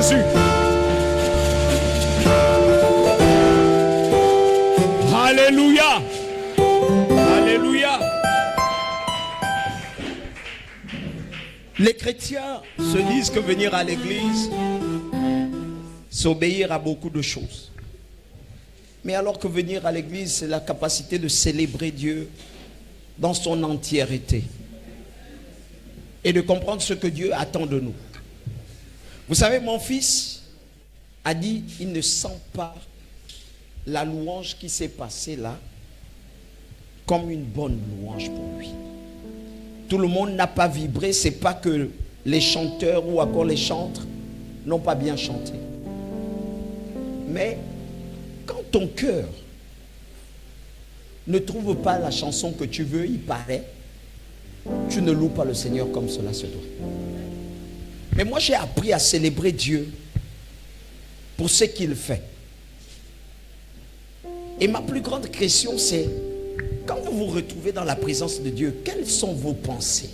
Jésus. Alléluia. Alléluia. Les chrétiens se disent que venir à l'église, c'est obéir à beaucoup de choses. Mais alors que venir à l'église, c'est la capacité de célébrer Dieu dans son entièreté et de comprendre ce que Dieu attend de nous. Vous savez, mon fils a dit, il ne sent pas la louange qui s'est passée là comme une bonne louange pour lui. Tout le monde n'a pas vibré, c'est pas que les chanteurs ou encore les chantres n'ont pas bien chanté. Mais quand ton cœur ne trouve pas la chanson que tu veux, il paraît, tu ne loues pas le Seigneur comme cela se doit. Mais moi j'ai appris à célébrer Dieu pour ce qu'il fait. Et ma plus grande question c'est, quand vous vous retrouvez dans la présence de Dieu, quelles sont vos pensées?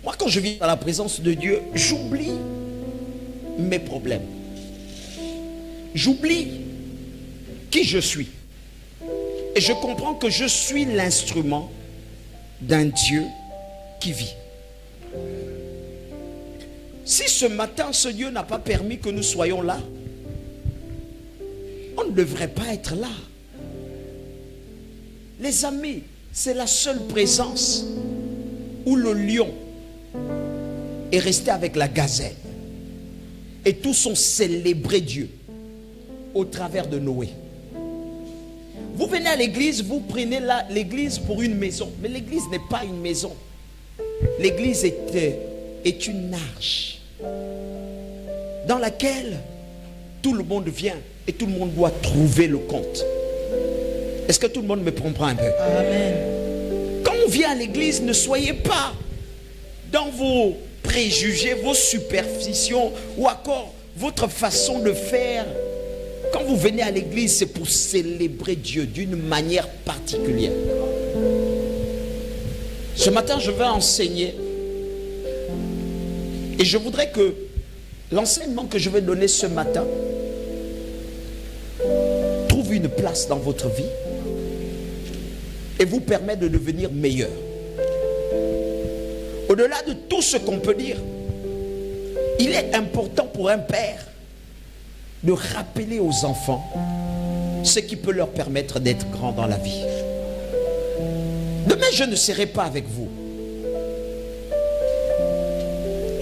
Moi quand je viens dans la présence de Dieu, j'oublie mes problèmes. J'oublie qui je suis. Et je comprends que je suis l'instrument d'un Dieu qui vit. Si ce matin, ce Dieu n'a pas permis que nous soyons là, on ne devrait pas être là. Les amis, c'est la seule présence où le lion est resté avec la gazelle. Et tous ont célébré Dieu au travers de Noé. Vous venez à l'église, vous prenez l'église pour une maison. Mais l'église n'est pas une maison. L'église est une arche dans laquelle tout le monde vient et tout le monde doit trouver le compte. Est-ce que tout le monde me comprend un peu? Amen. Quand on vient à l'église, ne soyez pas dans vos préjugés, vos superstitions ou encore votre façon de faire. Quand vous venez à l'église, c'est pour célébrer Dieu d'une manière particulière. Ce matin, je vais enseigner. Et je voudrais que l'enseignement que je vais donner ce matin trouve une place dans votre vie et vous permet de devenir meilleur. Au-delà de tout ce qu'on peut dire, il est important pour un père de rappeler aux enfants ce qui peut leur permettre d'être grands dans la vie. Demain, je ne serai pas avec vous.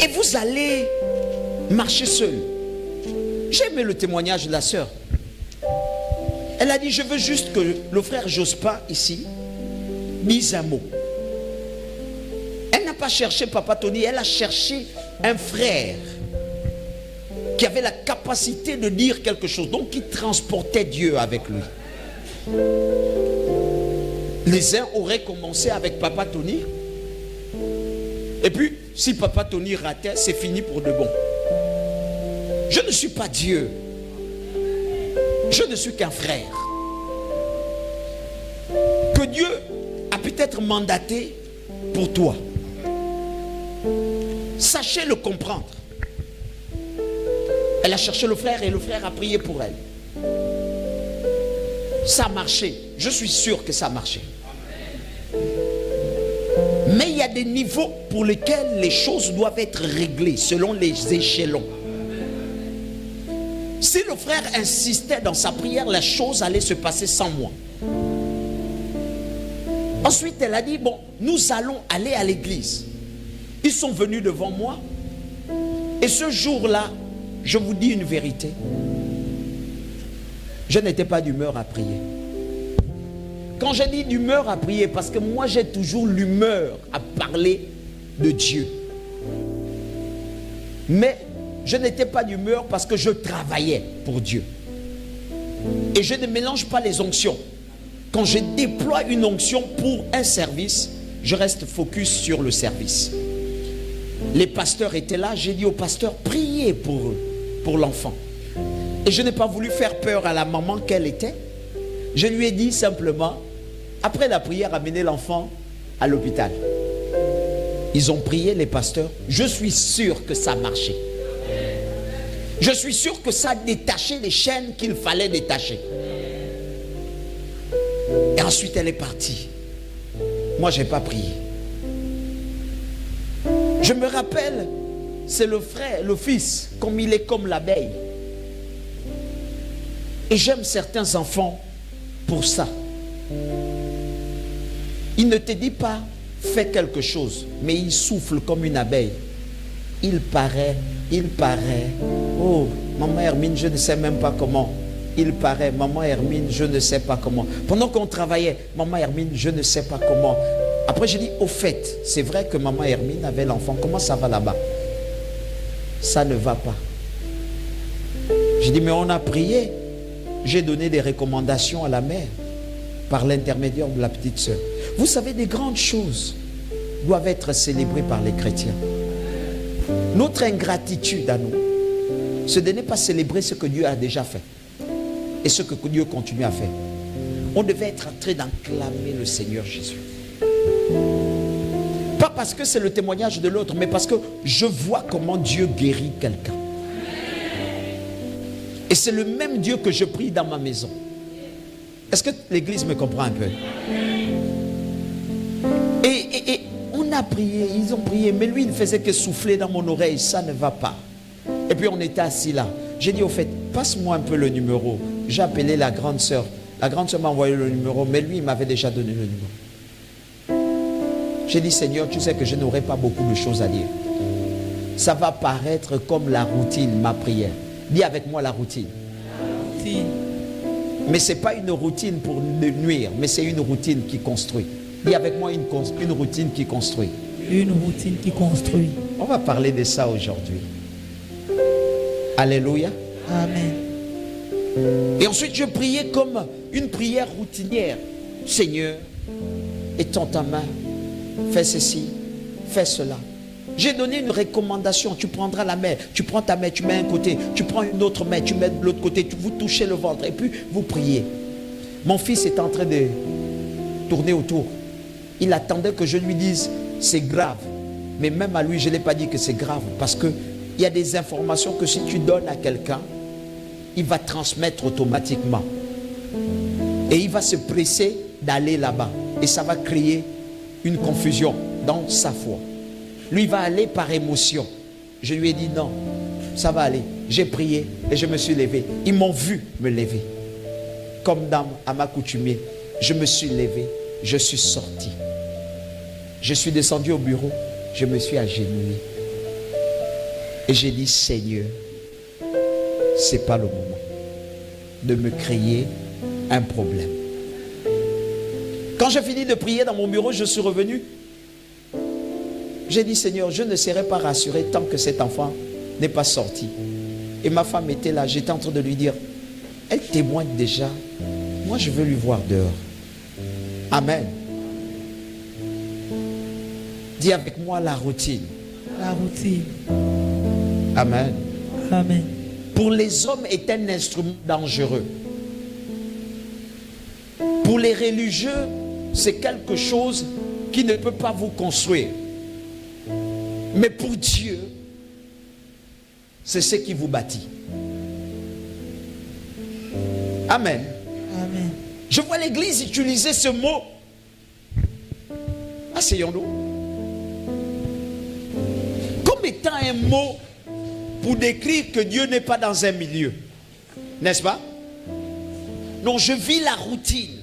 Et vous allez marcher seul. J'ai aimé le témoignage de la sœur. Elle a dit, je veux juste que le frère Jospin ici dise un mot. Elle n'a pas cherché Papa Tony, elle a cherché un frère qui avait la capacité de dire quelque chose, donc qui transportait Dieu avec lui. Les uns auraient commencé avec Papa Tony, et puis si Papa Tony ratait, c'est fini pour de bon. Je ne suis pas Dieu, je ne suis qu'un frère que Dieu a peut-être mandaté pour toi. Sachez le comprendre. Elle a cherché le frère et le frère a prié pour elle. Ça a marché. Je suis sûr que ça a marché. Mais il y a des niveaux pour lesquels les choses doivent être réglées selon les échelons. Si le frère insistait dans sa prière, la chose allait se passer sans moi. Ensuite, elle a dit, bon, nous allons aller à l'église. Ils sont venus devant moi. Et ce jour-là, je vous dis une vérité. Je n'étais pas d'humeur à prier. Quand j'ai dit d'humeur à prier, parce que moi j'ai toujours l'humeur à parler de Dieu. Mais je n'étais pas d'humeur parce que je travaillais pour Dieu. Et je ne mélange pas les onctions. Quand je déploie une onction pour un service, je reste focus sur le service. Les pasteurs étaient là, j'ai dit aux pasteurs, priez pour eux, pour l'enfant. Et je n'ai pas voulu faire peur à la maman qu'elle était. Je lui ai dit simplement, après la prière, amenez l'enfant à l'hôpital. Ils ont prié, les pasteurs. Je suis sûr que ça a marché. Je suis sûr que ça a détaché les chaînes qu'il fallait détacher. Et ensuite, elle est partie. Moi, je n'ai pas prié. Je me rappelle, c'est le frère, le fils, comme il est comme l'abeille. Et j'aime certains enfants pour ça. Il ne te dit pas, fais quelque chose, mais il souffle comme une abeille. Il paraît. Oh, maman Hermine, je ne sais même pas comment. Il paraît, maman Hermine, je ne sais pas comment. Pendant qu'on travaillait, maman Hermine, je ne sais pas comment. Après, j'ai dit, au fait, c'est vrai que maman Hermine avait l'enfant. Comment ça va là-bas? Ça ne va pas. J'ai dit, mais on a prié. J'ai donné des recommandations à la mère par l'intermédiaire de la petite sœur. Vous savez, des grandes choses doivent être célébrées par les chrétiens. Notre ingratitude à nous, ce n'est pas célébrer ce que Dieu a déjà fait et ce que Dieu continue à faire. On devait être en train d'acclamer le Seigneur Jésus. Pas parce que c'est le témoignage de l'autre, mais parce que je vois comment Dieu guérit quelqu'un. Et c'est le même Dieu que je prie dans ma maison. Est-ce que l'église me comprend un peu? Et on a prié, ils ont prié, mais lui il ne faisait que souffler dans mon oreille, ça ne va pas. Et puis on était assis là. J'ai dit au fait, passe-moi un peu le numéro. J'ai appelé la grande sœur. La grande sœur m'a envoyé le numéro, mais lui il m'avait déjà donné le numéro. J'ai dit, Seigneur, tu sais que je n'aurai pas beaucoup de choses à dire. Ça va paraître comme la routine, ma prière. Dis avec moi la routine. Mais ce n'est pas une routine pour nuire, mais c'est une routine qui construit. Dis avec moi une routine qui construit. Une routine qui construit. On va parler de ça aujourd'hui. Alléluia. Amen. Et ensuite, je priais comme une prière routinière. Seigneur, étends ta main, fais ceci, fais cela. J'ai donné une recommandation. Tu prendras la main, tu prends ta main, tu mets un côté, tu prends une autre main, tu mets de l'autre côté, vous touchez le ventre et puis vous priez. Mon fils est en train de tourner autour. Il attendait que je lui dise c'est grave. Mais même à lui, je ne l'ai pas dit que c'est grave parce qu'il y a des informations que si tu donnes à quelqu'un, il va transmettre automatiquement. Et il va se presser d'aller là-bas. Et ça va créer une confusion dans sa foi. Lui va aller par émotion. Je lui ai dit non, ça va aller. J'ai prié et je me suis levé. Ils m'ont vu me lever. Comme dame à ma coutumier, je me suis levé, je suis sorti. Je suis descendu au bureau, je me suis agenouillé. Et j'ai dit, Seigneur, ce n'est pas le moment de me créer un problème. Quand j'ai fini de prier dans mon bureau, je suis revenu. J'ai dit, Seigneur, je ne serai pas rassuré tant que cet enfant n'est pas sorti. Et ma femme était là, j'étais en train de lui dire, elle témoigne déjà. Moi, je veux lui voir dehors. Amen. Dis avec moi la routine. La routine. Amen. Amen. Pour les hommes est un instrument dangereux. Pour les religieux, c'est quelque chose qui ne peut pas vous construire. Mais pour Dieu, c'est ce qui vous bâtit. Amen. Amen. Je vois l'église utiliser ce mot. Asseyons-nous. Comme étant un mot pour décrire que Dieu n'est pas dans un milieu. N'est-ce pas? Non, je vis la routine.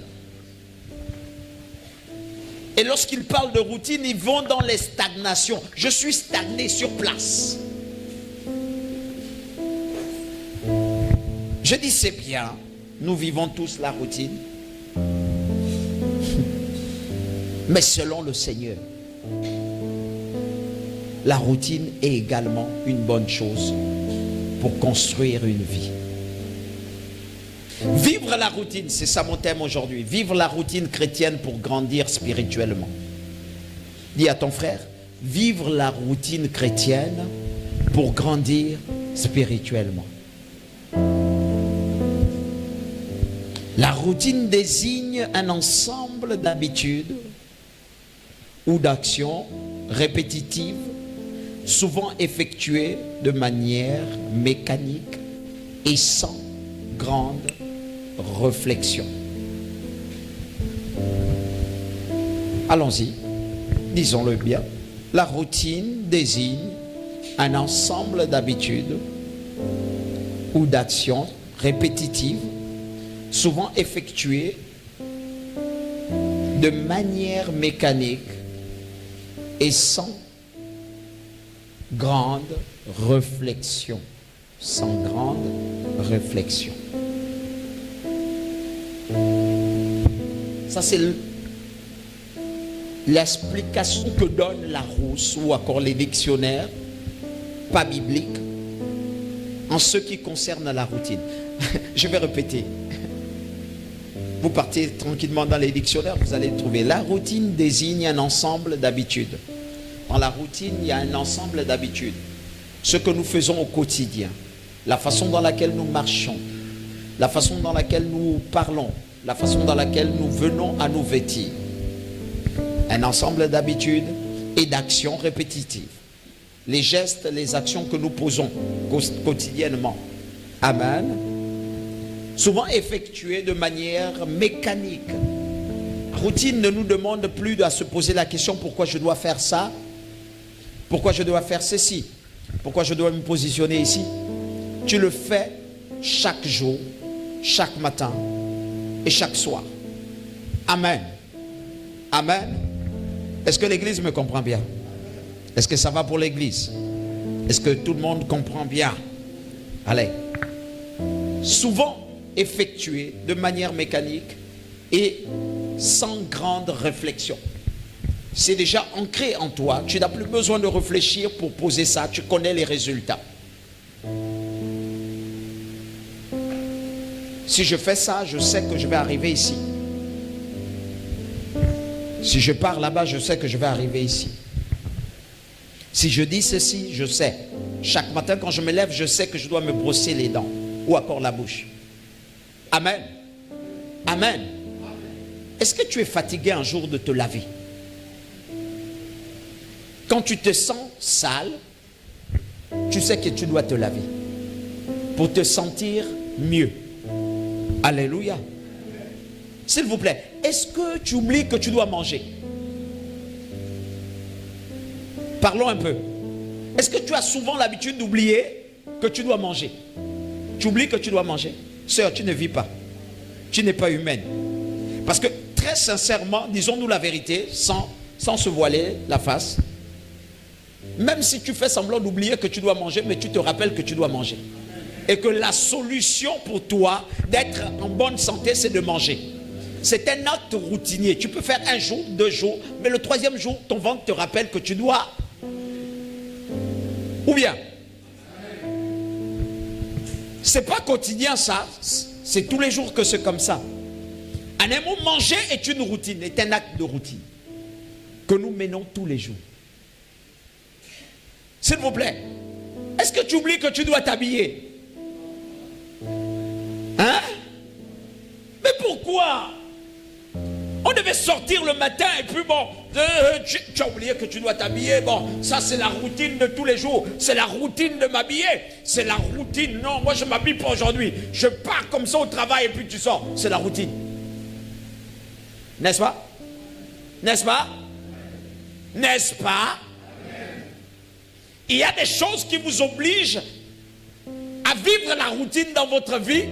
Et lorsqu'ils parlent de routine, ils vont dans les stagnations. Je suis stagné sur place. Je dis c'est bien. Nous vivons tous la routine. Mais selon le Seigneur, la routine est également une bonne chose pour construire une vie. Vivre la routine, c'est ça mon thème aujourd'hui. Vivre la routine chrétienne pour grandir spirituellement. Dis à ton frère, vivre la routine chrétienne pour grandir spirituellement. La routine désigne un ensemble d'habitudes ou d'actions répétitives souvent effectuées de manière mécanique et sans grande réflexion. Allons-y, disons-le bien. La routine désigne un ensemble d'habitudes ou d'actions répétitives, souvent effectuées de manière mécanique et sans grande réflexion. Sans grande réflexion. Ça, c'est l'explication que donne Larousse ou encore les dictionnaires pas bibliques en ce qui concerne la routine. Je vais répéter. Vous partez tranquillement dans les dictionnaires, vous allez trouver. La routine désigne un ensemble d'habitudes. Dans la routine, il y a un ensemble d'habitudes. Ce que nous faisons au quotidien, la façon dans laquelle nous marchons, la façon dans laquelle nous parlons, la façon dans laquelle nous venons à nous vêtir. Un ensemble d'habitudes et d'actions répétitives. Les gestes, les actions que nous posons quotidiennement. Amen. Souvent effectuées de manière mécanique. Routine ne nous demande plus à se poser la question pourquoi je dois faire ça, pourquoi je dois faire ceci, pourquoi je dois me positionner ici. Tu le fais chaque jour, chaque matin et chaque soir. Amen. Amen. Est-ce que l'église me comprend bien? Est-ce que ça va pour l'église? Est-ce que tout le monde comprend bien? Allez. Souvent effectué de manière mécanique et sans grande réflexion. C'est déjà ancré en toi. Tu n'as plus besoin de réfléchir pour poser ça. Tu connais les résultats. Si je fais ça, je sais que je vais arriver ici. Si je pars là-bas, je sais que je vais arriver ici. Si je dis ceci, je sais. Chaque matin, quand je me lève, je sais que je dois me brosser les dents ou encore la bouche. Amen. Amen. Est-ce que tu es fatigué un jour de te laver? Quand tu te sens sale, tu sais que tu dois te laver pour te sentir mieux. Alléluia. S'il vous plaît, est-ce que tu oublies que tu dois manger? Parlons un peu. Est-ce que tu as souvent l'habitude d'oublier que tu dois manger? Tu oublies que tu dois manger? Sœur, tu ne vis pas. Tu n'es pas humaine. Parce que très sincèrement, disons-nous la vérité, sans se voiler la face. Même si tu fais semblant d'oublier que tu dois manger, mais tu te rappelles que tu dois manger. Et que la solution pour toi d'être en bonne santé, c'est de manger. C'est un acte routinier. Tu peux faire un jour, 2 jours, mais le 3e jour, ton ventre te rappelle que tu dois. Ou bien, c'est pas quotidien ça, c'est tous les jours que c'est comme ça. En un mot, manger est une routine, est un acte de routine que nous menons tous les jours. S'il vous plaît, est-ce que tu oublies que tu dois t'habiller? Hein? Mais pourquoi? On devait sortir le matin et puis bon, tu as oublié que tu dois t'habiller. Bon, ça c'est la routine de tous les jours. C'est la routine de m'habiller. C'est la routine. Non, moi je ne m'habille pas aujourd'hui. Je pars comme ça au travail et puis tu sors. C'est la routine. N'est-ce pas? N'est-ce pas? N'est-ce pas? Il y a des choses qui vous obligent à vivre la routine dans votre vie.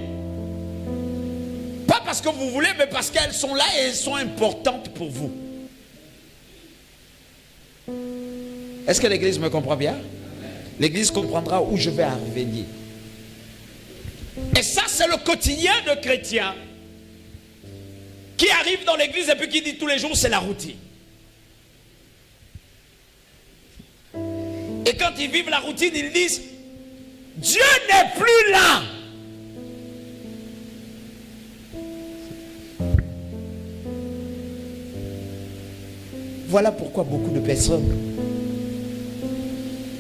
Pas parce que vous voulez, mais parce qu'elles sont là et elles sont importantes pour vous. Est-ce que l'église me comprend bien? L'église comprendra où je vais en revenir. Et ça, c'est le quotidien de chrétiens qui arrive dans l'église et puis qui dit tous les jours, c'est la routine. Et quand ils vivent la routine, ils disent, Dieu n'est plus là. Voilà pourquoi beaucoup de personnes,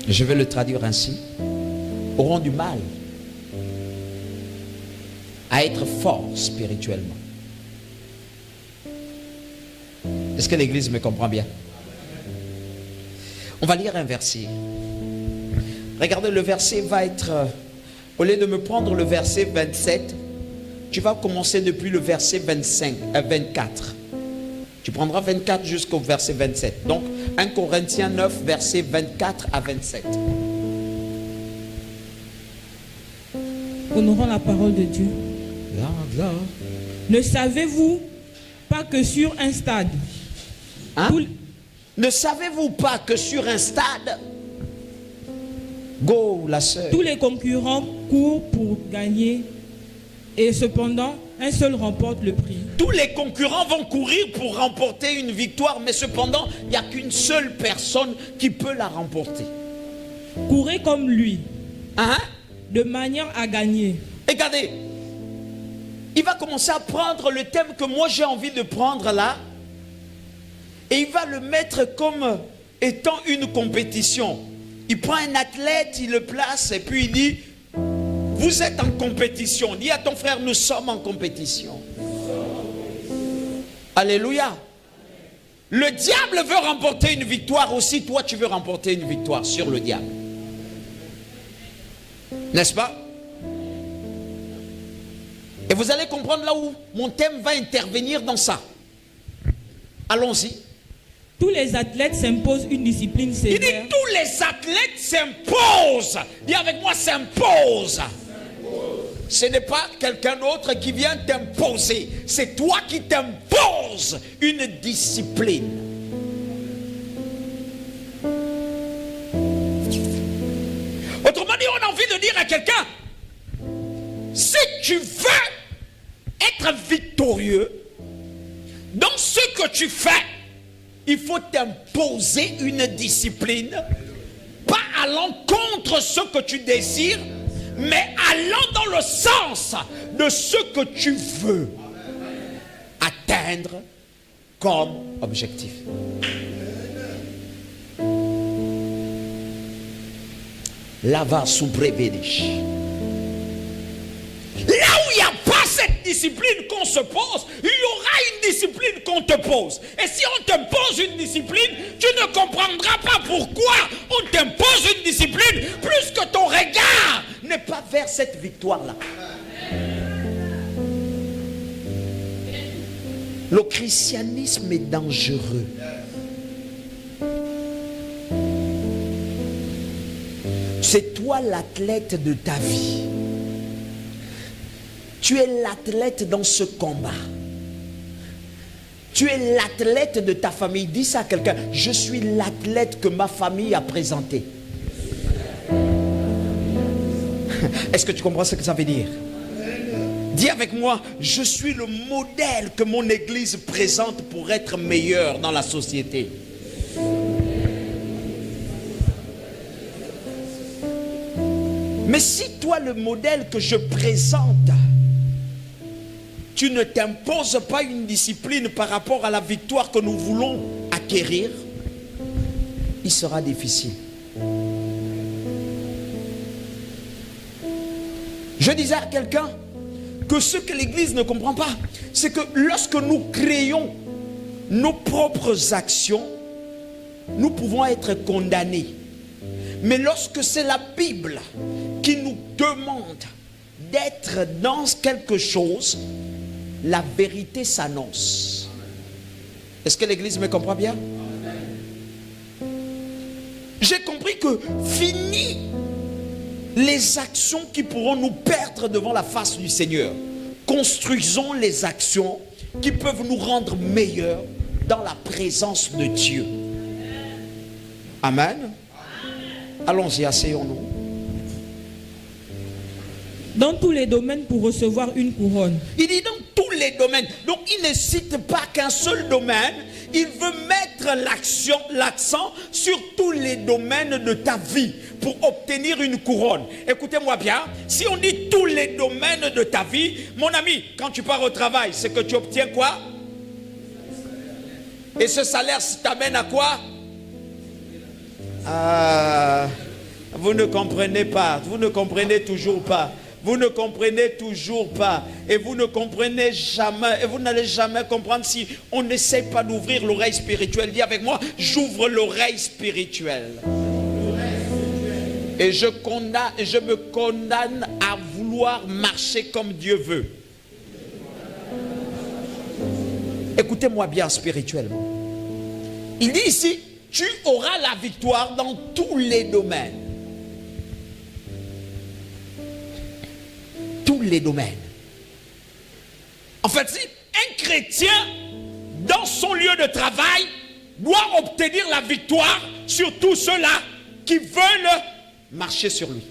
je vais le traduire ainsi, auront du mal à être forts spirituellement. Est-ce que l'église me comprend bien? On va lire un verset Regardez, le verset va être... au lieu de me prendre le verset 27, tu vas commencer depuis le verset 24. Tu prendras 24 jusqu'au verset 27. Donc, 1 Corinthiens 9, verset 24 à 27. Honorons la parole de Dieu. Ne savez-vous pas que sur un stade, Hein? Ne savez-vous pas que sur un stade, go la sœur, tous les concurrents courent pour gagner et cependant, un seul remporte le prix. tous les concurrents vont courir pour remporter une victoire, mais cependant, il n'y a qu'une seule personne qui peut la remporter. Courez comme lui, Hein? de manière à gagner. Regardez, il va commencer à prendre le thème que moi j'ai envie de prendre là, et il va le mettre comme étant une compétition. Il prend un athlète, il le place, et puis il dit, vous êtes en compétition. Dis à ton frère, nous sommes en compétition. Alléluia. Le diable veut remporter une victoire aussi, toi tu veux remporter une victoire sur le diable. N'est-ce pas? Et vous allez comprendre là où mon thème va intervenir dans ça. Allons-y. Tous les athlètes s'imposent une discipline Il dit sévère. tous les athlètes s'imposent. Dis avec moi, s'imposent. Ce n'est pas quelqu'un d'autre qui vient t'imposer. C'est toi qui t'imposes une discipline. Autrement dit, on a envie de dire à quelqu'un, si tu veux être victorieux dans ce que tu fais, il faut t'imposer une discipline, pas allant contre ce que tu désires, mais allant dans le sens de ce que tu veux atteindre comme objectif. Lava subrevedish. Là où il n'y a pas cette discipline qu'on se pose, il y aura une discipline qu'on te pose. Et si on t'impose une discipline, tu ne comprendras pas pourquoi on t'impose une discipline plus que ton regard n'est pas vers cette victoire-là. Le christianisme est dangereux. C'est toi l'athlète de ta vie. Tu es l'athlète dans ce combat. Tu es l'athlète de ta famille. Dis ça à quelqu'un. Je suis l'athlète que ma famille a présenté. Est-ce que tu comprends ce que ça veut dire? Dis avec moi, je suis le modèle que mon église présente pour être meilleur dans la société. Mais si toi, le modèle que je présente, tu ne t'imposes pas une discipline par rapport à la victoire que nous voulons acquérir, il sera difficile. Je disais à quelqu'un que ce que l'Église ne comprend pas, c'est que lorsque nous créons nos propres actions, nous pouvons être condamnés. Mais lorsque c'est la Bible qui nous demande d'être dans quelque chose, la vérité s'annonce. Est-ce que l'Église me comprend bien? J'ai compris que fini les actions qui pourront nous perdre devant la face du Seigneur. Construisons les actions qui peuvent nous rendre meilleurs dans la présence de Dieu. Amen. Allons-y, asseyons-nous. Dans tous les domaines pour recevoir une couronne. Il dit dans tous les domaines. Donc il ne cite pas qu'un seul domaine. Il veut mettre l'accent sur tous les domaines de ta vie pour obtenir une couronne. Écoutez-moi bien. Si on dit tous les domaines de ta vie, mon ami, quand tu pars au travail, c'est que tu obtiens quoi? Et ce salaire t'amène à quoi? Vous ne comprenez pas. Vous ne comprenez toujours pas. Vous ne comprenez toujours pas. Et vous ne comprenez jamais. Et vous n'allez jamais comprendre si on n'essaie pas d'ouvrir l'oreille spirituelle. Dis avec moi, j'ouvre l'oreille spirituelle. Et je me condamne à vouloir marcher comme Dieu veut. Écoutez-moi bien spirituellement. Il dit ici, tu auras la victoire dans tous les domaines. Tous les domaines. En fait, si un chrétien, dans son lieu de travail, doit obtenir la victoire sur tous ceux-là qui veulent marcher sur lui.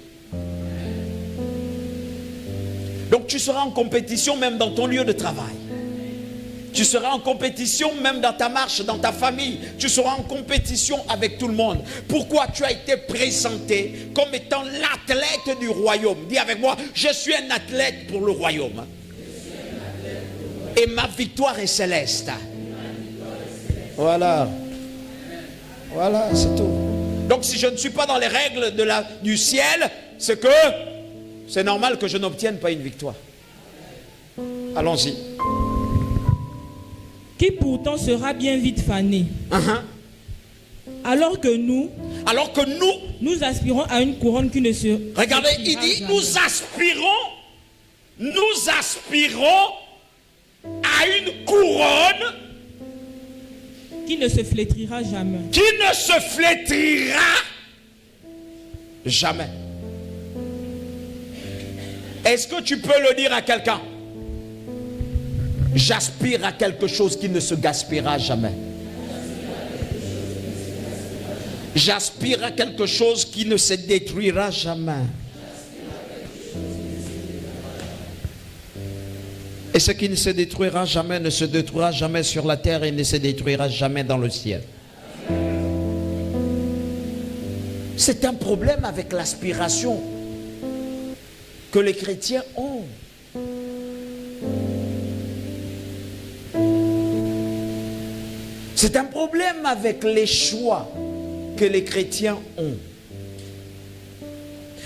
Donc tu seras en compétition même dans ton lieu de travail. Tu seras en compétition même dans ta marche, dans ta famille. Tu seras en compétition avec tout le monde. Pourquoi? Tu as été présenté comme étant l'athlète du royaume. Dis avec moi, je suis un athlète pour le royaume. Et ma victoire est céleste. Voilà. Voilà, c'est tout. Donc si je ne suis pas dans les règles du ciel, c'est que c'est normal que je n'obtienne pas une victoire. Allons-y. Qui pourtant sera bien vite fané. Alors que nous aspirons à une couronne qui ne se... Regardez, il dit, jamais. nous aspirons à une couronne Qui ne se flétrira jamais. qui ne se flétrira jamais. Est-ce que tu peux le dire à quelqu'un? J'aspire à quelque chose qui ne se gaspillera jamais. J'aspire à quelque chose qui ne se détruira jamais. Et ce qui ne se détruira jamais ne se détruira jamais sur la terre et ne se détruira jamais dans le ciel. C'est un problème avec l'aspiration que les chrétiens ont. C'est un problème avec les choix que les chrétiens ont.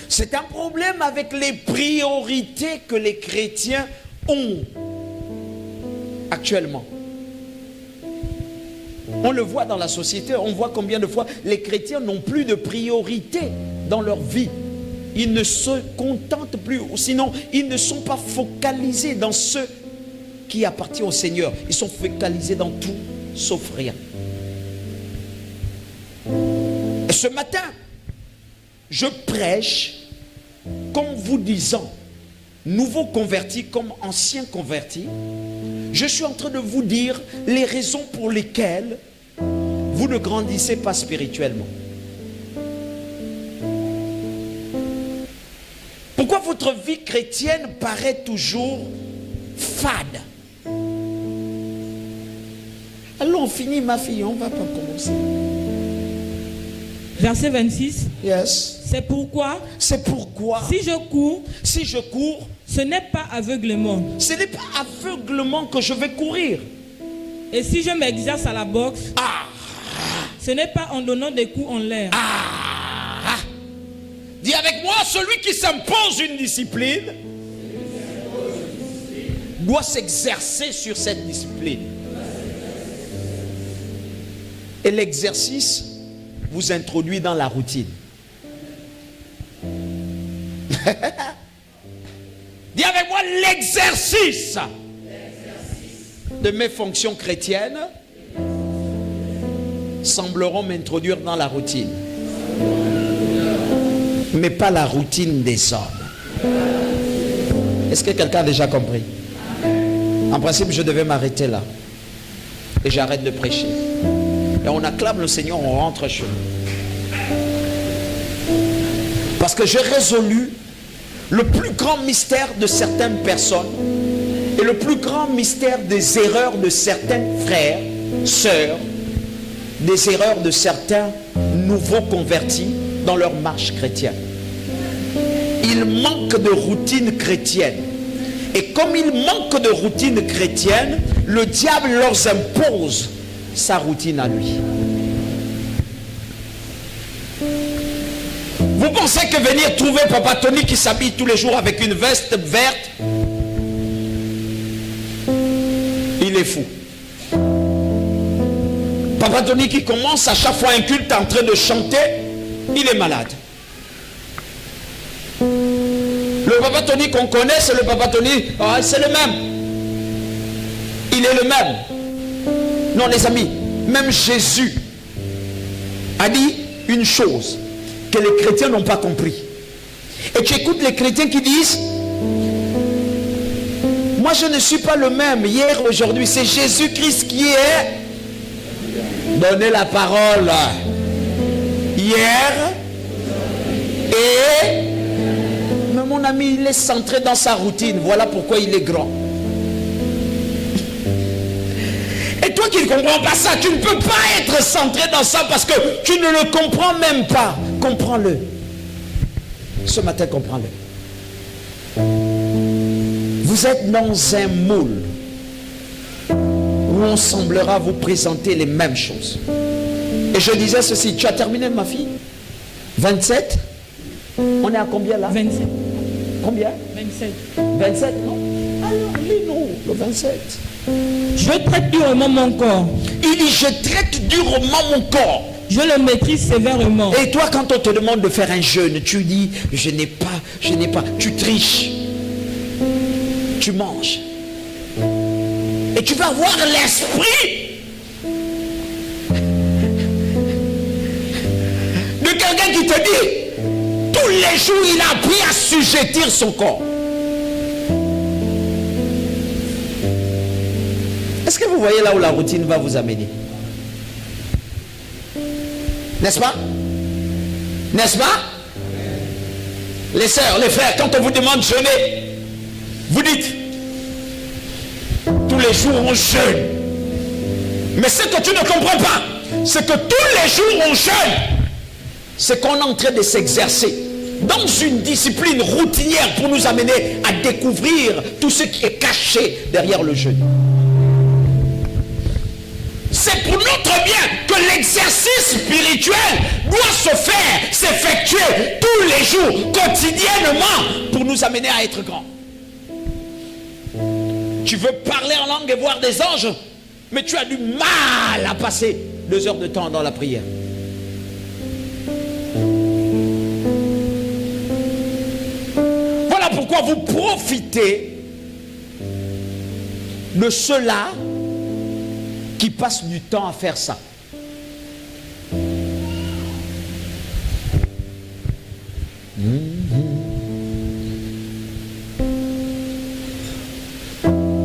C'est un problème avec les priorités que les chrétiens ont actuellement. On le voit dans la société, on voit combien de fois les chrétiens n'ont plus de priorité dans leur vie. Ils ne se contentent plus, sinon ils ne sont pas focalisés dans ce qui appartient au Seigneur. Ils sont focalisés dans tout, sauf rien. Et ce matin, je prêche comme vous disant, nouveaux convertis comme anciens convertis, je suis en train de vous dire les raisons pour lesquelles vous ne grandissez pas spirituellement. Pourquoi votre vie chrétienne paraît toujours fade? Alors on finit, ma fille, on ne va pas commencer. Verset 26. Yes. C'est pourquoi, si je cours, ce n'est pas aveuglement. ce n'est pas aveuglement que je vais courir. Et si je m'exerce à la boxe, ce n'est pas en donnant des coups en l'air. Dis avec moi, celui qui s'impose une discipline doit s'exercer sur cette discipline. Et l'exercice vous introduit dans la routine. Dis avec moi, l'exercice de mes fonctions chrétiennes sembleront m'introduire dans la routine, mais pas la routine des hommes. Est-ce que quelqu'un a déjà compris? En principe, je devais m'arrêter là et j'arrête de prêcher et on acclame le Seigneur, on rentre chez nous, parce que j'ai résolu le plus grand mystère de certaines personnes et le plus grand mystère des erreurs de certains frères, sœurs, des erreurs de certains nouveaux convertis dans leur marche chrétienne. Il manque de routine chrétienne. Et comme il manque de routine chrétienne, le diable leur impose sa routine à lui. Vous pensez que venir trouver Papa Tony qui s'habille tous les jours avec une veste verte, il est fou. Papa Tony qui commence à chaque fois un culte en train de chanter, il est malade. Le Papa Tony qu'on connaît, c'est le Papa Tony, c'est le même. Il est le même. Non les amis, même Jésus a dit une chose que les chrétiens n'ont pas compris. Et tu écoutes les chrétiens qui disent: moi je ne suis pas le même hier, aujourd'hui. C'est Jésus-Christ qui est. Donnez la parole. Hier et... Mais mon ami, il est centré dans sa routine. Voilà pourquoi il est grand. Et toi qui ne comprends pas ça, tu ne peux pas être centré dans ça parce que tu ne le comprends même pas. Comprends-le. Ce matin, comprends-le. Vous êtes dans un moule où on semblera vous présenter les mêmes choses. Et je disais ceci: tu as terminé ma fille? 27? On est à combien là? 27. Combien? 27. 27, non? Alors, lis-nous le 27. Je traite durement mon corps. Il dit: je traite durement mon corps. Je le maîtrise sévèrement. Et toi, quand on te demande de faire un jeûne, tu dis: je n'ai pas. Tu triches. Tu manges. Et tu vas avoir l'esprit de quelqu'un qui te dit: tous les jours il a appris à assujettir son corps. Est-ce que vous voyez là où la routine va vous amener? N'est-ce pas? N'est-ce pas? Les sœurs, les frères, quand on vous demande de jeûner, vous dites: tous les jours on jeûne. Mais ce que tu ne comprends pas, c'est que tous les jours on jeûne, c'est qu'on est en train de s'exercer dans une discipline routinière pour nous amener à découvrir tout ce qui est caché derrière le jeûne. C'est pour notre bien que l'exercice spirituel doit se faire, s'effectuer tous les jours, quotidiennement, pour nous amener à être grands. Tu veux parler en langue et voir des anges, mais tu as du mal à passer 2 heures de temps dans la prière. Voilà pourquoi vous profitez de ceux-là qui passent du temps à faire ça.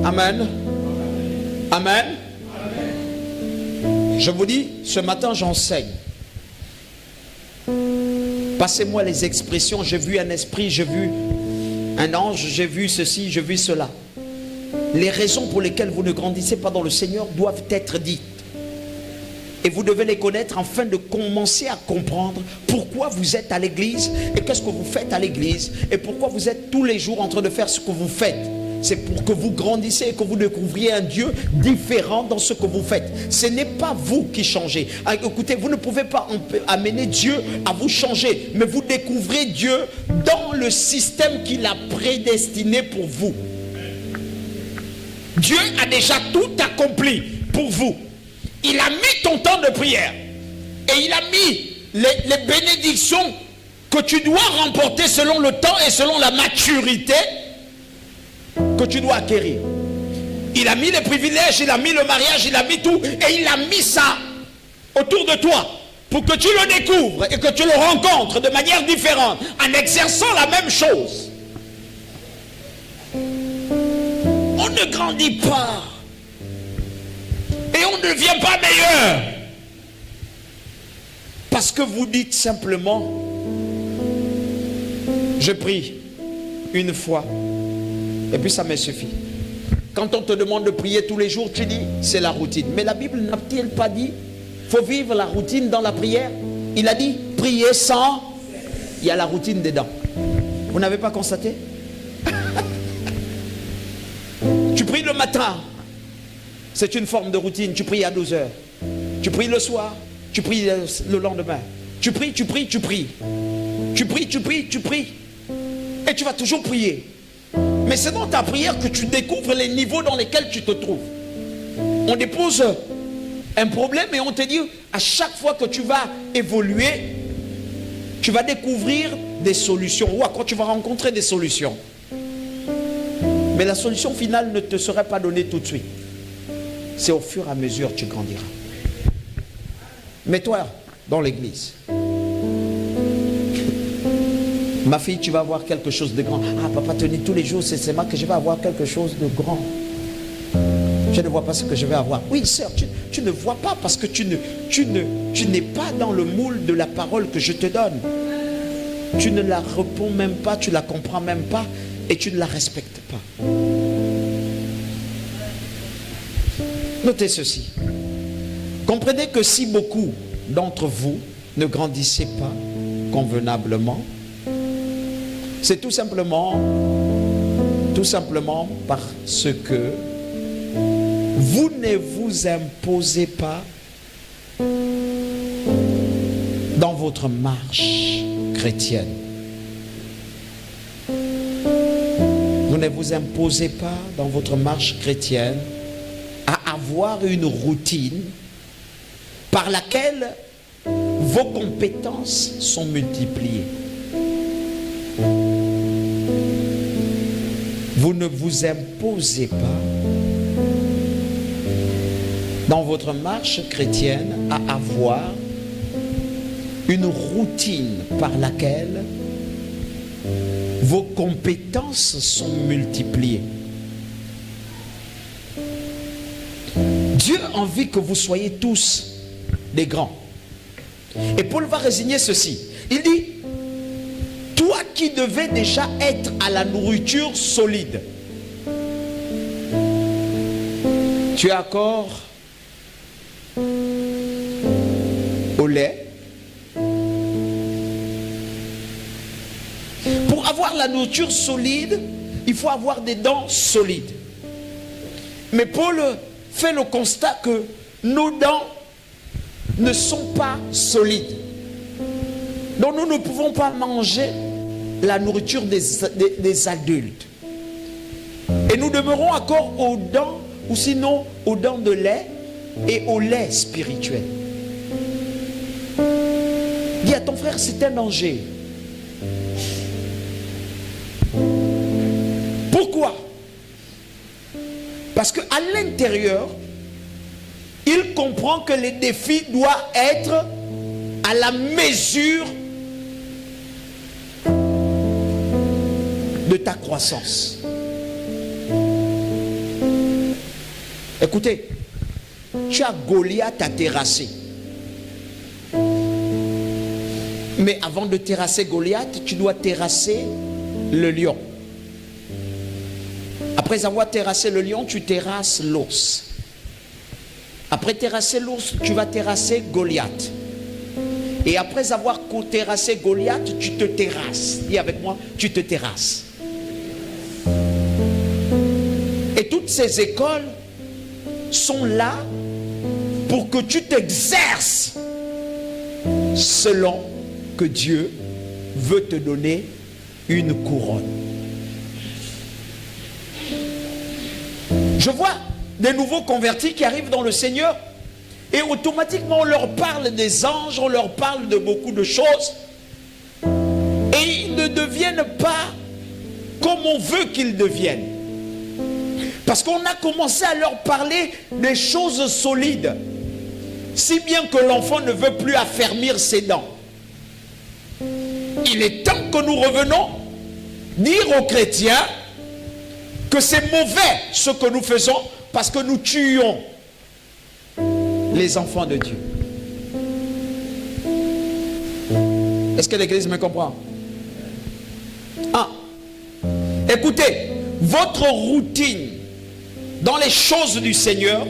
Amen. Amen. Je vous dis, ce matin j'enseigne. Passez-moi les expressions: j'ai vu un esprit, j'ai vu un ange, j'ai vu ceci, j'ai vu cela. Les raisons pour lesquelles vous ne grandissez pas dans le Seigneur doivent être dites. Et vous devez les connaître afin de commencer à comprendre pourquoi vous êtes à l'église et qu'est-ce que vous faites à l'église et pourquoi vous êtes tous les jours en train de faire ce que vous faites. C'est pour que vous grandissiez et que vous découvriez un Dieu différent dans ce que vous faites. Ce n'est pas vous qui changez. Écoutez, vous ne pouvez pas amener Dieu à vous changer, mais vous découvrez Dieu dans le système qu'il a prédestiné pour vous. Dieu a déjà tout accompli pour vous. Il a mis ton temps de prière et il a mis les bénédictions que tu dois remporter selon le temps et selon la maturité que tu dois acquérir. Il a mis les privilèges, il a mis le mariage, il a mis tout et il a mis ça autour de toi pour que tu le découvres et que tu le rencontres de manière différente en exerçant la même chose. On ne grandit pas et on ne devient pas meilleur parce que vous dites simplement: je prie une fois et puis ça me suffit. Quand on te demande de prier tous les jours, tu dis c'est la routine. Mais la Bible n'a-t-elle pas dit faut vivre la routine dans la prière? Il a dit prier sans... Il y a la routine dedans. Vous n'avez pas constaté? Tu pries le matin, c'est une forme de routine. Tu pries à 12 heures. Tu pries le soir, tu pries le lendemain. Tu pries. Tu pries. Et tu vas toujours prier. Mais c'est dans ta prière que tu découvres les niveaux dans lesquels tu te trouves. On dépose un problème et on te dit à chaque fois que tu vas évoluer, tu vas découvrir des solutions. Ou à quoi tu vas rencontrer des solutions. Mais la solution finale ne te serait pas donnée tout de suite. C'est au fur et à mesure que tu grandiras. Mets-toi dans l'église. Ma fille, tu vas avoir quelque chose de grand. Ah, papa te dit tous les jours, c'est moi que je vais avoir quelque chose de grand. Je ne vois pas ce que je vais avoir. Oui, sœur, tu ne vois pas parce que tu n'es pas dans le moule de la parole que je te donne. Tu ne la réponds même pas, tu ne la comprends même pas et tu ne la respectes pas. Notez ceci. Comprenez que si beaucoup d'entre vous ne grandissez pas convenablement, c'est tout simplement parce que vous ne vous imposez pas dans votre marche chrétienne. Vous ne vous imposez pas dans votre marche chrétienne à avoir une routine par laquelle vos compétences sont multipliées. Vous ne vous imposez pas dans votre marche chrétienne à avoir une routine par laquelle vos compétences sont multipliées. Dieu a envie que vous soyez tous des grands. Et Paul va résigner ceci. Il dit, toi qui devais déjà être à la nourriture solide, tu es encore au lait. Pour avoir la nourriture solide, il faut avoir des dents solides. Mais Paul fait le constat que nos dents ne sont pas solides. Donc nous ne pouvons pas manger la nourriture des adultes. Et nous demeurons encore aux dents, ou sinon aux dents de lait et au lait spirituel. Dis à ton frère, c'est un danger. Pourquoi? Parce qu'à l'intérieur, il comprend que les défis doivent être à la mesure de ta croissance. Écoutez, tu as Goliath à terrasser. Mais avant de terrasser Goliath, tu dois terrasser le lion. Après avoir terrassé le lion, tu terrasses l'ours. Après terrasser l'ours, tu vas terrasser Goliath. Et après avoir terrassé Goliath, tu te terrasses. Dis avec moi, tu te terrasses. Et toutes ces écoles sont là pour que tu t'exerces selon que Dieu veut te donner une couronne. Je vois des nouveaux convertis qui arrivent dans le Seigneur et automatiquement on leur parle des anges, on leur parle de beaucoup de choses et ils ne deviennent pas comme on veut qu'ils deviennent. Parce qu'on a commencé à leur parler des choses solides, si bien que l'enfant ne veut plus affermir ses dents. Il est temps que nous revenons dire aux chrétiens que c'est mauvais ce que nous faisons parce que nous tuons les enfants de Dieu. Est-ce que l'église me comprend? Écoutez, votre routine dans les choses du Seigneur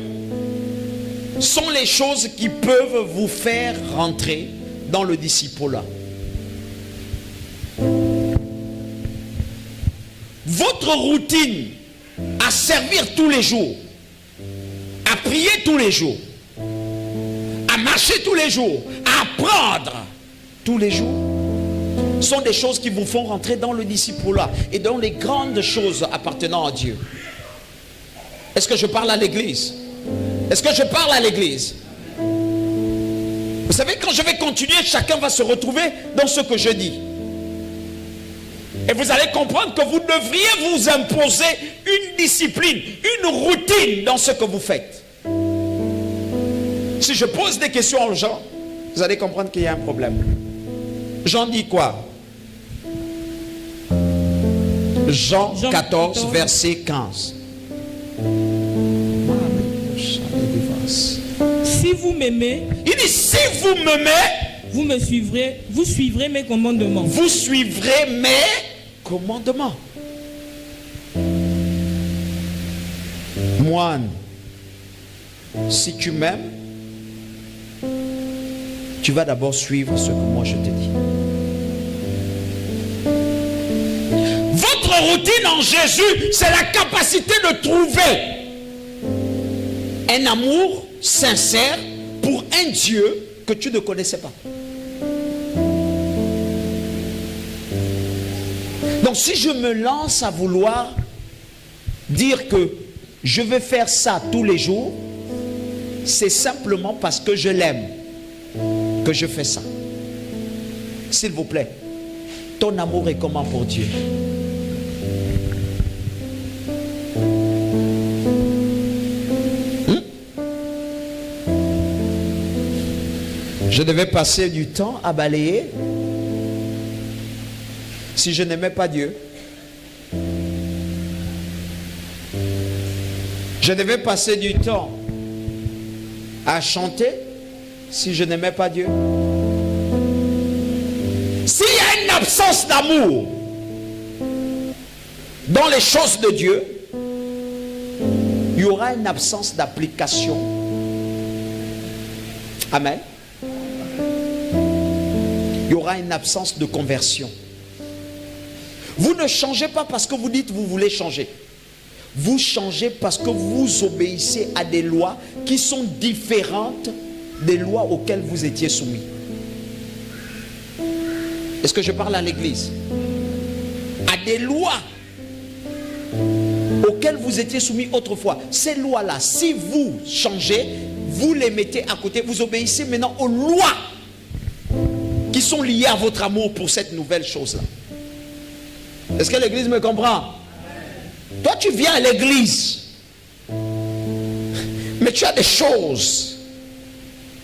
sont les choses qui peuvent vous faire rentrer dans le discipulat. Votre routine à servir tous les jours, à prier tous les jours, à marcher tous les jours, à apprendre tous les jours, sont des choses qui vous font rentrer dans le discipulat et dans les grandes choses appartenant à Dieu. Est-ce que je parle à l'église? Est-ce que je parle à l'église? Vous savez, quand je vais continuer, chacun va se retrouver dans ce que je dis. Et vous allez comprendre que vous devriez vous imposer une discipline, une routine dans ce que vous faites. Si je pose des questions aux gens, vous allez comprendre qu'il y a un problème. Jean dit quoi? Jean 14, verset 15. Si vous m'aimez, il dit si vous m'aimez, vous suivrez mes commandements. Vous suivrez mes commandements. Moine, si tu m'aimes, tu vas d'abord suivre ce que moi je te dis. Votre routine en Jésus, c'est la capacité de trouver un amour sincère pour un Dieu que tu ne connaissais pas. Donc si je me lance à vouloir dire que je vais faire ça tous les jours, c'est simplement parce que je l'aime que je fais ça. S'il vous plaît, ton amour est comment pour Dieu? Je devais passer du temps à balayer si je n'aimais pas Dieu. Je devais passer du temps à chanter si je n'aimais pas Dieu. S'il y a une absence d'amour dans les choses de Dieu, il y aura une absence d'application. Amen. Il y aura une absence de conversion. Vous ne changez pas parce que vous dites que vous voulez changer. Vous changez parce que vous obéissez à des lois qui sont différentes des lois auxquelles vous étiez soumis. Est-ce que je parle à l'église? À des lois auxquelles vous étiez soumis autrefois. Ces lois-là, si vous changez, vous les mettez à côté. Vous obéissez maintenant aux lois qui sont liées à votre amour pour cette nouvelle chose-là. Est-ce que l'église me comprend? Toi, tu viens à l'église, mais tu as des choses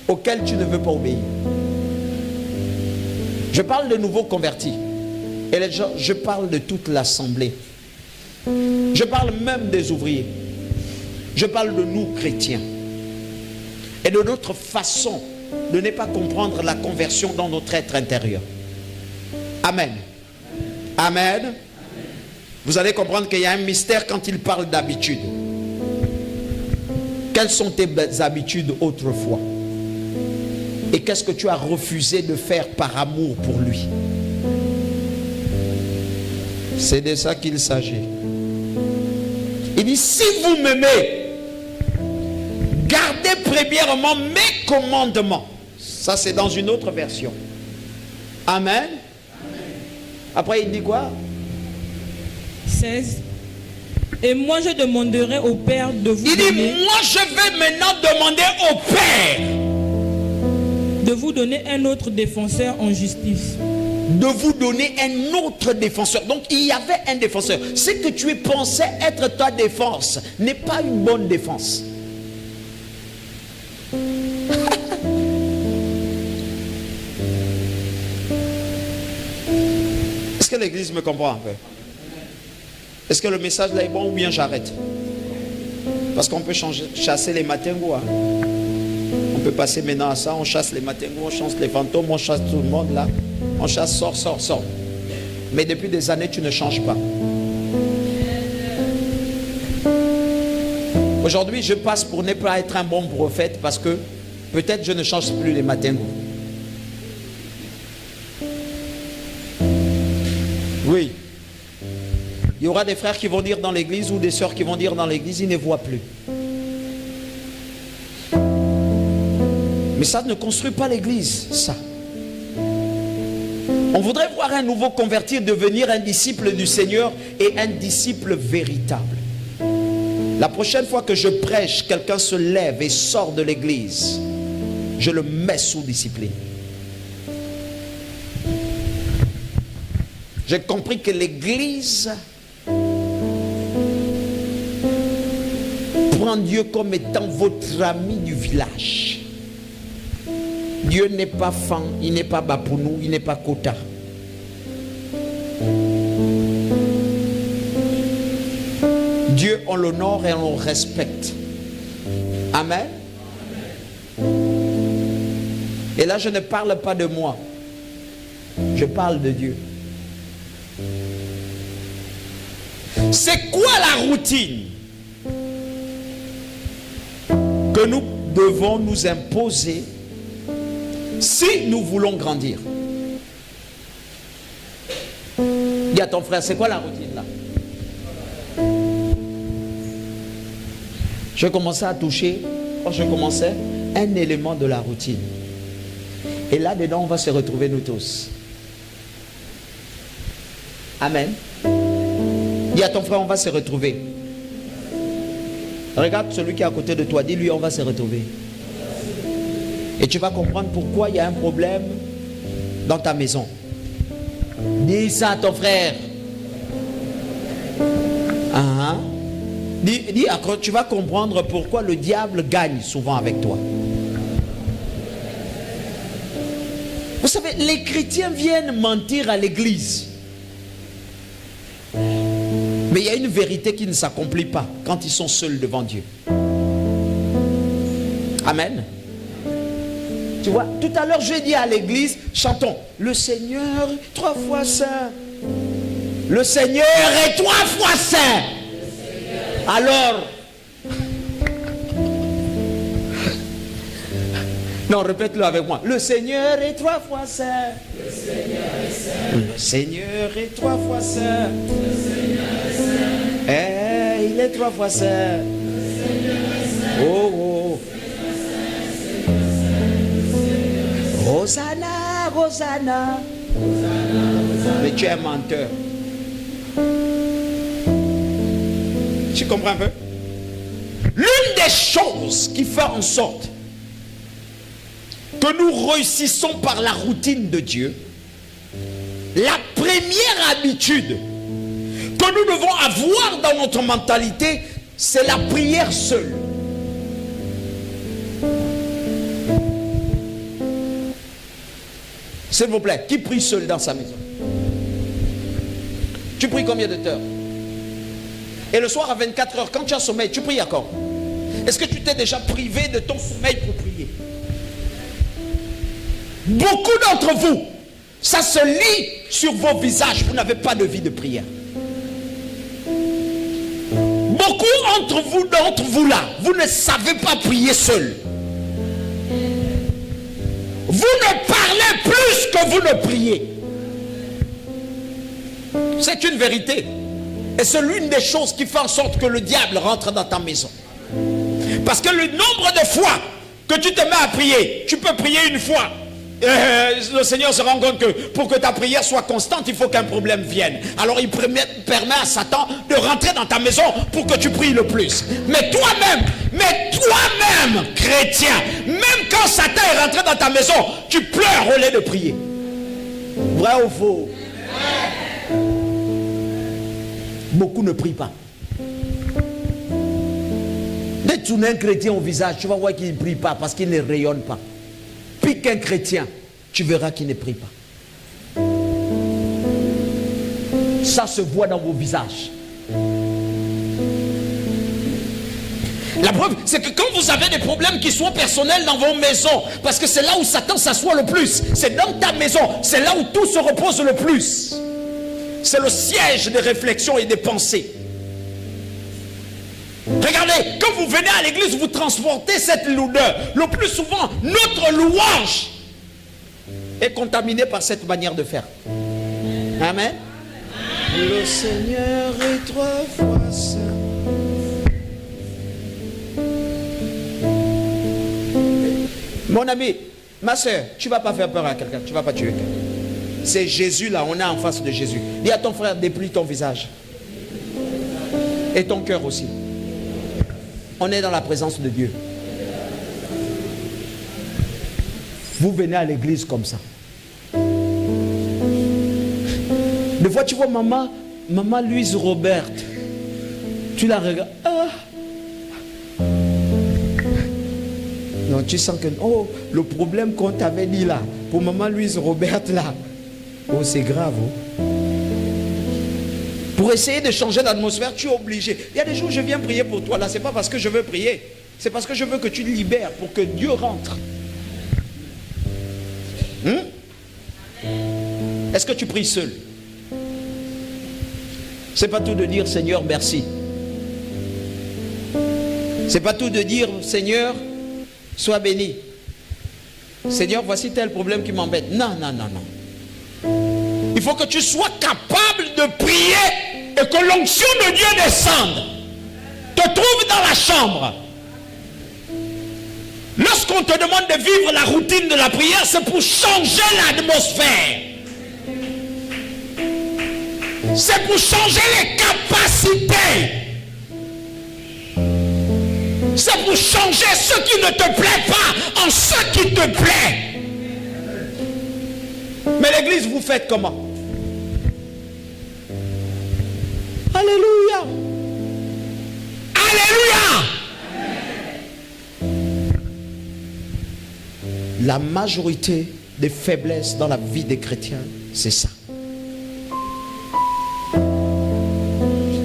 auxquelles tu ne veux pas obéir. Je parle de nouveaux convertis. Et les gens, je parle de toute l'assemblée. Je parle même des ouvriers. Je parle de nous, chrétiens. Et de notre façon de ne pas comprendre la conversion dans notre être intérieur. Amen. Amen. Vous allez comprendre qu'il y a un mystère quand il parle d'habitude. Quelles sont tes habitudes autrefois? Et qu'est-ce que tu as refusé de faire par amour pour lui? C'est de ça qu'il s'agit. Il dit, si vous m'aimez, gardez premièrement mes commandements. Ça, c'est dans une autre version. Amen. Après, il dit quoi? 16. Et moi je demanderai au Père de vous donner. Il dit, moi je vais maintenant demander au Père de vous donner un autre défenseur en justice. De vous donner un autre défenseur. Donc il y avait un défenseur. Ce que tu es pensé être ta défense n'est pas une bonne défense. Est-ce que l'église me comprend un peu? Est-ce que le message là est bon ou bien j'arrête? Parce qu'on peut chasser les matingos. Hein? On peut passer maintenant à ça. On chasse les matingos, on chasse les fantômes, on chasse tout le monde là. On chasse, sort, sort, sort. Mais depuis des années, tu ne changes pas. Aujourd'hui, je passe pour ne pas être un bon prophète parce que peut-être je ne change plus les matingos. Oui. Il y aura des frères qui vont dire dans l'église ou des sœurs qui vont dire dans l'église, ils ne voient plus. Mais ça ne construit pas l'église, ça. On voudrait voir un nouveau converti devenir un disciple du Seigneur et un disciple véritable. La prochaine fois que je prêche, quelqu'un se lève et sort de l'église, je le mets sous discipline. j'ai compris que l'église prend Dieu comme étant votre ami du village. Dieu n'est pas fan, il n'est pas Bapounou, il n'est pas Kota. Dieu, on l'honore et on le respecte. Amen. Et là, je ne parle pas de moi. Je parle de Dieu. C'est quoi la routine que nous devons nous imposer si nous voulons grandir? Dis à ton frère, c'est quoi la routine là? Je commençais à toucher, quand je commençais, un élément de la routine. Et là-dedans, on va se retrouver nous tous. Amen. Dis à ton frère, on va se retrouver. Regarde celui qui est à côté de toi, dis-lui, on va se retrouver. Et tu vas comprendre pourquoi il y a un problème dans ta maison. Dis ça à ton frère. Dis, tu vas comprendre pourquoi le diable gagne souvent avec toi. Vous savez, les chrétiens viennent mentir à l'église. Mais il y a une vérité qui ne s'accomplit pas quand ils sont seuls devant Dieu. Amen. Tu vois, tout à l'heure j'ai dit à l'église, chantons, le Seigneur 3 fois saint. Le Seigneur est 3 fois saint. Alors, non, répète-le avec moi. Le Seigneur est 3 fois saint. Le Seigneur est saint. Le Seigneur est 3 fois saint. Le Seigneur est saint. Eh, il est 3 fois saint. Le Seigneur est saint. Oh, oh. Hosanna, Hosanna. Mais tu es un menteur. Tu comprends un peu? L'une des choses qui fait en sorte que nous réussissons par la routine de Dieu, la première habitude que nous devons avoir dans notre mentalité, c'est la prière seule. S'il vous plaît, qui prie seul dans sa maison? Tu pries combien de heures? Et le soir à 24 heures, quand tu as sommeil, tu pries à quand? Est-ce que tu t'es déjà privé de ton sommeil pour prier? Beaucoup d'entre vous, ça se lit sur vos visages, vous n'avez pas de vie de prière. Beaucoup d'entre vous là, vous ne savez pas prier seul. Vous ne parlez plus que vous ne priez. C'est une vérité. Et c'est l'une des choses qui fait en sorte que le diable rentre dans ta maison. Parce que le nombre de fois que tu te mets à prier, tu peux prier une fois. Le Seigneur se rend compte que pour que ta prière soit constante, il faut qu'un problème vienne. Alors il permet à Satan de rentrer dans ta maison pour que tu pries le plus. Mais toi-même, chrétien, même quand Satan est rentré dans ta maison, tu pleures au lieu de prier. Vrai ou faux? Beaucoup ne prient pas. Dès que tu tournes un chrétien au visage, tu vas voir qu'il ne prie pas parce qu'il ne rayonne pas. Puis qu'un chrétien, tu verras qu'il ne prie pas. Ça se voit dans vos visages. La preuve, c'est que quand vous avez des problèmes qui sont personnels dans vos maisons, parce que c'est là où Satan s'assoit le plus, c'est dans ta maison, c'est là où tout se repose le plus. C'est le siège des réflexions et des pensées. Regardez, quand vous venez à l'église, vous transportez cette lourdeur. Le plus souvent, notre louange est contaminée par cette manière de faire. Amen. Le Seigneur est 3 fois saint. Mon ami, ma soeur, tu ne vas pas faire peur à quelqu'un, tu ne vas pas tuer quelqu'un. C'est Jésus là, on est en face de Jésus. Dis à ton frère, déplie ton visage. Et ton cœur aussi. On est dans la présence de Dieu. Vous venez à l'église comme ça. Ne Des fois, tu vois maman Louise Robert. Tu la regardes. Ah. Non, tu sens que oh, le problème qu'on t'avait dit là, pour maman Louise Robert là, oh, c'est grave. Oh. Pour essayer de changer l'atmosphère, tu es obligé. Il y a des jours, je viens prier pour toi là, c'est pas parce que je veux prier, c'est parce que je veux que tu te libères pour que Dieu rentre. Est-ce que tu pries seul? C'est pas tout de dire Seigneur merci. C'est pas tout de dire Seigneur sois béni. Seigneur voici tel problème qui m'embête. Non, non, non, non. Il faut que tu sois capable de prier et que l'onction de Dieu descende, te trouve dans la chambre. Lorsqu'on te demande de vivre la routine de la prière, c'est pour changer l'atmosphère. C'est pour changer les capacités. C'est pour changer ce qui ne te plaît pas en ce qui te plaît. Mais l'église, vous faites comment? Alléluia. Alléluia. La majorité des faiblesses dans la vie des chrétiens, c'est ça.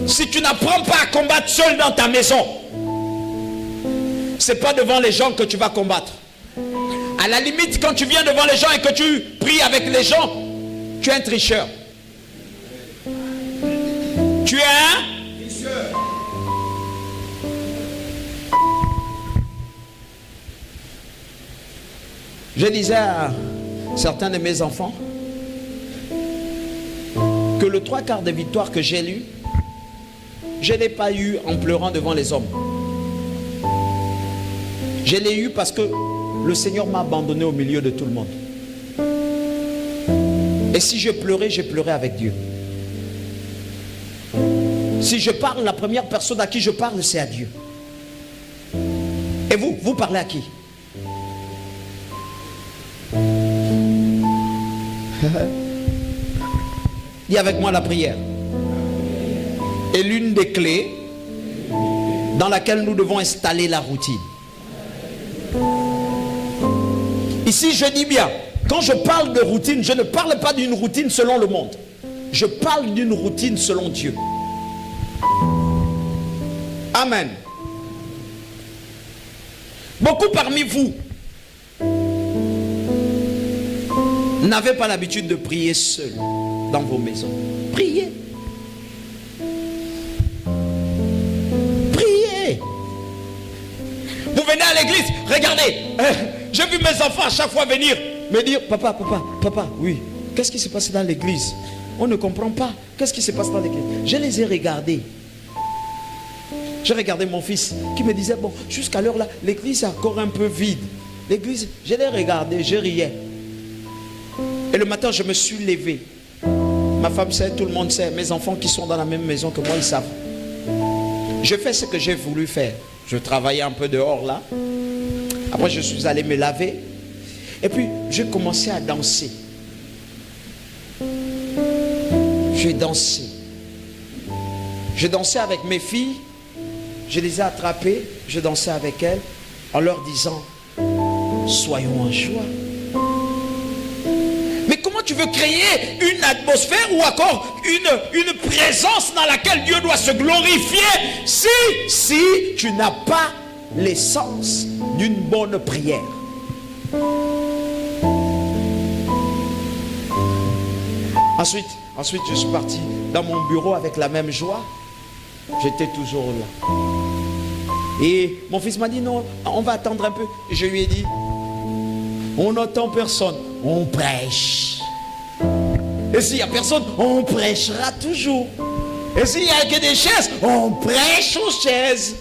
Si tu n'apprends pas à combattre seul dans ta maison, c'est pas devant les gens que tu vas combattre. À la limite, quand tu viens devant les gens et que tu pries avec les gens, tu es un tricheur. Tu es un tricheur. Je disais à certains de mes enfants que le 3/4 des victoires que j'ai lues, je ne l'ai pas eu en pleurant devant les hommes. Je l'ai eu parce que le Seigneur m'a abandonné au milieu de tout le monde. Et si je pleurais avec Dieu. Si je parle, la première personne à qui je parle, c'est à Dieu. Et vous parlez à qui? Dis avec moi la prière est l'une des clés dans laquelle nous devons installer la routine. Ici, je dis bien, quand je parle de routine, je ne parle pas d'une routine selon le monde. Je parle d'une routine selon Dieu. Amen. Beaucoup parmi vous n'avez pas l'habitude de prier seul dans vos maisons. Priez. Priez. Vous venez à l'église, regardez. J'ai vu mes enfants à chaque fois venir me dire, papa, oui, qu'est-ce qui s'est passé dans l'église? On ne comprend pas. Qu'est-ce qui s'est passé dans l'église? Je les ai regardés. J'ai regardé mon fils qui me disait, bon, jusqu'à l'heure là, l'église est encore un peu vide. L'église, je l'ai regardé, je riais. Et le matin, je me suis levé. Ma femme sait, tout le monde sait, mes enfants qui sont dans la même maison que moi, ils savent. Je fais ce que j'ai voulu faire. Je travaillais un peu dehors là. Après, je suis allé me laver. Et puis, j'ai commencé à danser. J'ai dansé. J'ai dansé avec mes filles. Je les ai attrapées. Je dansais avec elles en leur disant, soyons en joie. Mais comment tu veux créer une atmosphère ou encore une présence dans laquelle Dieu doit se glorifier si tu n'as pas l'essence d'une bonne prière? Ensuite, je suis parti dans mon bureau avec la même joie. J'étais toujours là. Et mon fils m'a dit, non, on va attendre un peu. Et je lui ai dit, on n'entend personne, on prêche. Et s'il n'y a personne, on prêchera toujours. Et s'il n'y a que des chaises, on prêche aux chaises.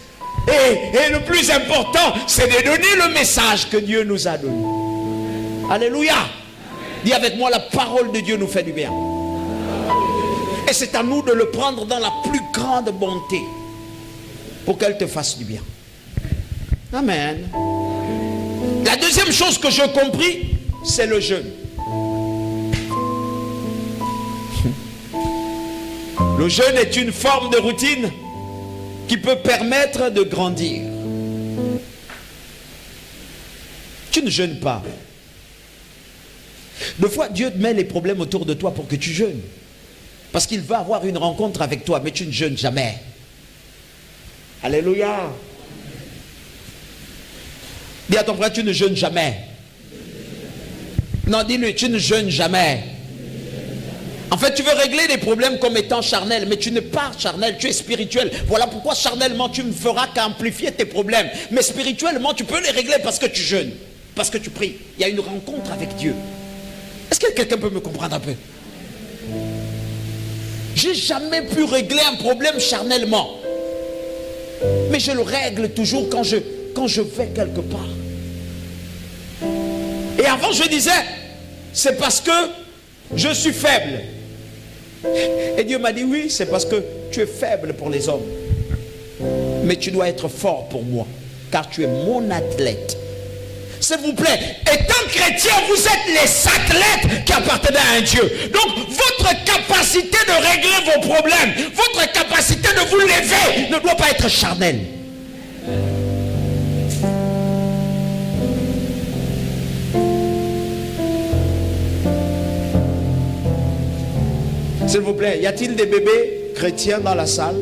Et le plus important, c'est de donner le message que Dieu nous a donné. Alléluia. Dis avec moi, la parole de Dieu nous fait du bien. Et c'est à nous de le prendre dans la plus grande bonté pour qu'elle te fasse du bien. Amen. La deuxième chose que j'ai compris, c'est le jeûne. Le jeûne est une forme de routine qui peut permettre de grandir. Tu ne jeûnes pas. Des fois, Dieu te met les problèmes autour de toi pour que tu jeûnes. Parce qu'il va avoir une rencontre avec toi, mais tu ne jeûnes jamais. Alléluia. Dis à ton frère, tu ne jeûnes jamais. Non, dis-lui, tu ne jeûnes jamais. En fait, tu veux régler les problèmes comme étant charnel, mais tu n'es pas charnel, tu es spirituel. Voilà pourquoi charnellement, tu ne feras qu'amplifier tes problèmes. Mais spirituellement, tu peux les régler parce que tu jeûnes, parce que tu pries. Il y a une rencontre avec Dieu. Est-ce que quelqu'un peut me comprendre un peu? J'ai jamais pu régler un problème charnellement. Mais je le règle toujours quand je vais quelque part. Et avant, je disais, c'est parce que je suis faible. Et Dieu m'a dit, oui, c'est parce que tu es faible pour les hommes. Mais tu dois être fort pour moi, car tu es mon athlète. S'il vous plaît, étant chrétien, vous êtes les athlètes qui appartiennent à un Dieu. Donc, votre capacité de régler vos problèmes, votre capacité de vous lever ne doit pas être charnelle. S'il vous plaît, y a-t-il des bébés chrétiens dans la salle?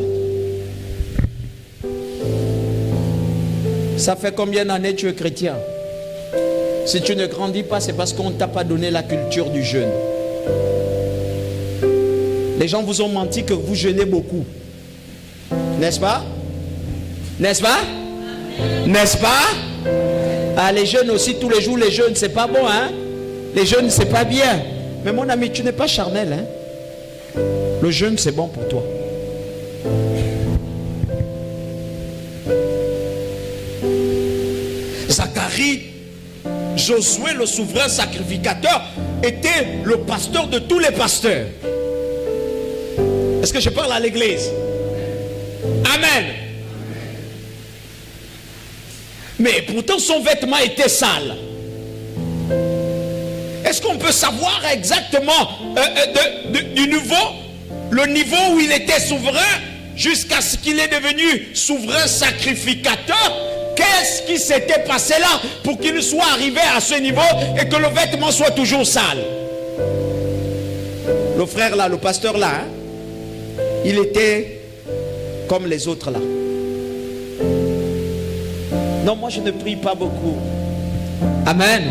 Ça fait combien d'années tu es chrétien? Si tu ne grandis pas, c'est parce qu'on ne t'a pas donné la culture du jeûne. Les gens vous ont menti que vous jeûnez beaucoup. N'est-ce pas? N'est-ce pas? N'est-ce pas? Ah, les jeûnes aussi, tous les jours, les jeûnes, c'est pas bon, hein? Les jeûnes, c'est pas bien. Mais mon ami, tu n'es pas charnel, hein? Le jeûne, c'est bon pour toi. Zacharie, Josué, le souverain sacrificateur, était le pasteur de tous les pasteurs. Est-ce que je parle à l'église? Amen. Mais pourtant son vêtement était sale. Est-ce qu'on peut savoir exactement du niveau, le niveau où il était souverain jusqu'à ce qu'il est devenu souverain sacrificateur? Qu'est-ce qui s'était passé là pour qu'il soit arrivé à ce niveau et que le vêtement soit toujours sale? Le frère là, le pasteur là, hein, il était comme les autres là. Non, moi je ne prie pas beaucoup. Amen.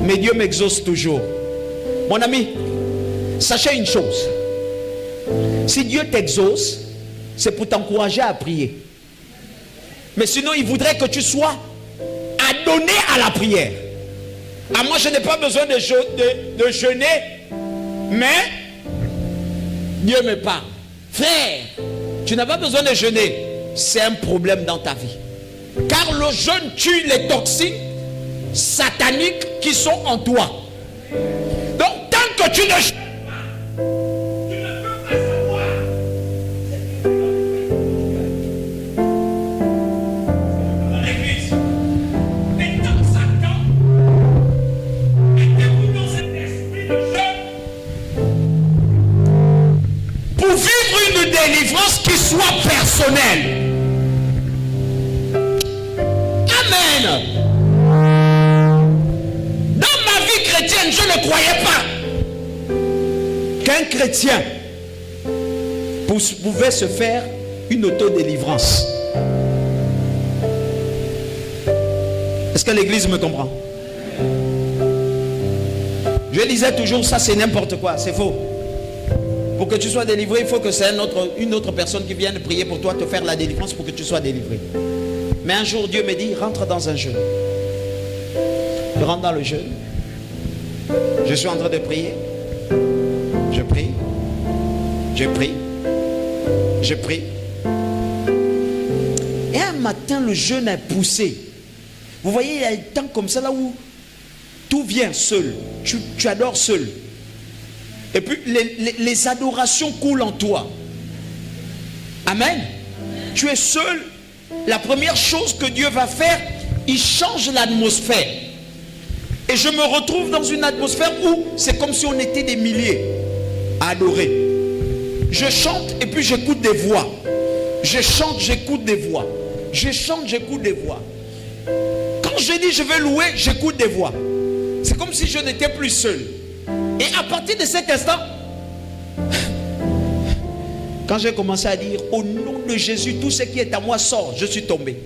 Mais Dieu m'exauce toujours. Mon ami, sachez une chose. Si Dieu t'exauce, c'est pour t'encourager à prier. Mais sinon, il voudrait que tu sois adonné à la prière. Ah, moi, je n'ai pas besoin de jeûner, mais Dieu me parle. Frère, tu n'as pas besoin de jeûner. C'est un problème dans ta vie. Car le jeûne tue les toxines sataniques qui sont en toi. Donc, tant que tu ne jeûnes pas, tu ne peux pas savoir. Dans l'église, et dans Satan, mettez-vous dans cet esprit de jeûne pour vivre une délivrance qui soit personnelle. Amen. Dans ma vie chrétienne, je ne croyais pas qu'un chrétien pouvait se faire une autodélivrance. Est-ce que l'église me comprend? Je disais toujours, ça c'est n'importe quoi, c'est faux. Pour que tu sois délivré, il faut que c'est une autre personne qui vienne prier pour toi, te faire la délivrance pour que tu sois délivré. Mais un jour, Dieu me dit, rentre dans un jeûne. Je rentre dans le jeûne. Je suis en train de prier. Je prie. Je prie. Je prie. Et un matin, le jeûne a poussé. Vous voyez, il y a un temps comme ça là où tout vient seul. Tu adores seul. Et puis, les adorations coulent en toi. Amen. Tu es seul. La première chose que Dieu va faire, il change l'atmosphère. Et je me retrouve dans une atmosphère où c'est comme si on était des milliers à adorer. Je chante et puis j'écoute des voix. Je chante, j'écoute des voix. Je chante, j'écoute des voix. Quand je dis je vais louer, j'écoute des voix. C'est comme si je n'étais plus seul. Et à partir de cet instant, quand j'ai commencé à dire au nom de Jésus, tout ce qui est à moi sort, je suis tombé.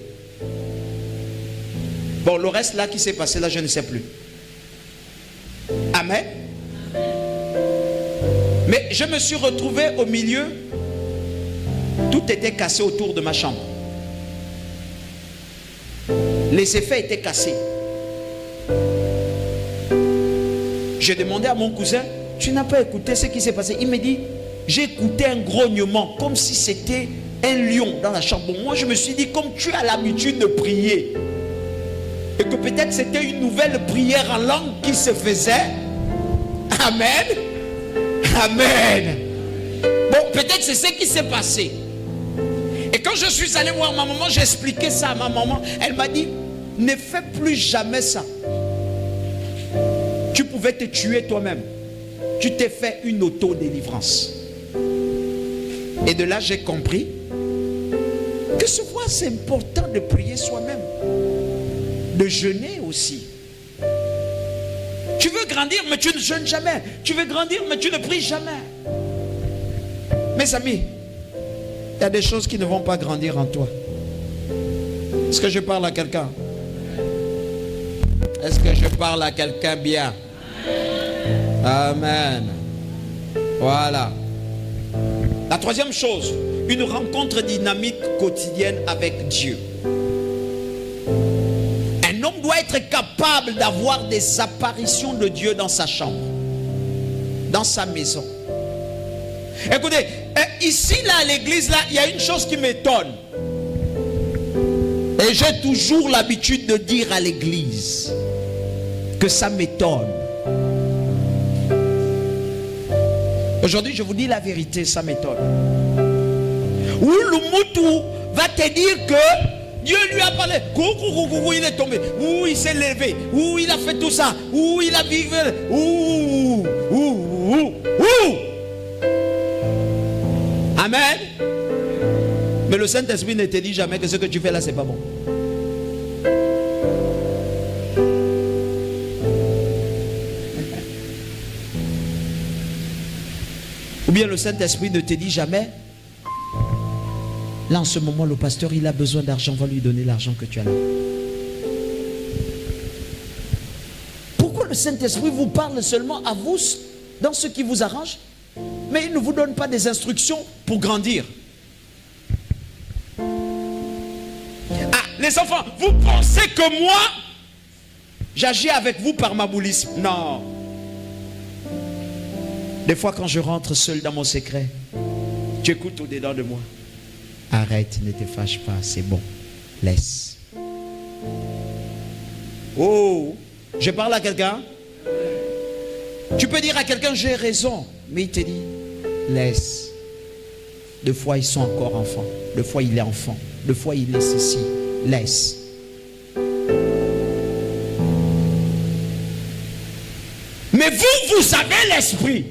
Bon, le reste là qui s'est passé là, je ne sais plus. Amen. Mais je me suis retrouvé au milieu. Tout était cassé autour de ma chambre. Les effets étaient cassés. J'ai demandé à mon cousin, tu n'as pas écouté ce qui s'est passé? Il me dit, j'ai écouté un grognement comme si c'était un lion dans la chambre. Bon, moi je me suis dit, comme tu as l'habitude de prier et que peut-être c'était une nouvelle prière en langue qui se faisait. Amen. Amen. Bon, peut-être c'est ce qui s'est passé. Et quand je suis allé voir ma maman, j'ai expliqué ça à ma maman. Elle m'a dit, ne fais plus jamais ça. Tu pouvais te tuer toi-même. Tu t'es fait une auto-délivrance. Et de là, j'ai compris que souvent c'est important de prier soi-même. De jeûner aussi. Tu veux grandir, mais tu ne jeûnes jamais. Tu veux grandir, mais tu ne pries jamais. Mes amis, il y a des choses qui ne vont pas grandir en toi. Est-ce que je parle à quelqu'un? Est-ce que je parle à quelqu'un bien? Amen. Voilà. La troisième chose, une rencontre dynamique quotidienne avec Dieu. Un homme doit être capable d'avoir des apparitions de Dieu dans sa chambre, dans sa maison. Écoutez, ici là à l'église là, il y a une chose qui m'étonne. Et j'ai toujours l'habitude de dire à l'église que ça m'étonne. Aujourd'hui, je vous dis la vérité, ça m'étonne. Où Lumutu va te dire que Dieu lui a parlé. Coucou, il est tombé. Où il s'est levé. Où il a fait tout ça. Où il a vécu. Où. Amen. Mais le Saint-Esprit ne te dit jamais que ce que tu fais là, c'est pas bon. Ou bien le Saint-Esprit ne te dit jamais, là en ce moment le pasteur il a besoin d'argent, va lui donner l'argent que tu as là. Pourquoi le Saint-Esprit vous parle seulement à vous dans ce qui vous arrange, mais il ne vous donne pas des instructions pour grandir? Ah, les enfants, vous pensez que moi j'agis avec vous par maboulisme? Non. Des fois quand je rentre seul dans mon secret, tu écoutes au-dedans de moi. Arrête, ne te fâche pas, c'est bon. Laisse. Oh, je parle à quelqu'un. Tu peux dire à quelqu'un, j'ai raison. Mais il te dit, laisse. Deux fois ils sont encore enfants. Deux fois il est enfant. Deux fois il est ceci. Laisse. Mais vous avez l'esprit.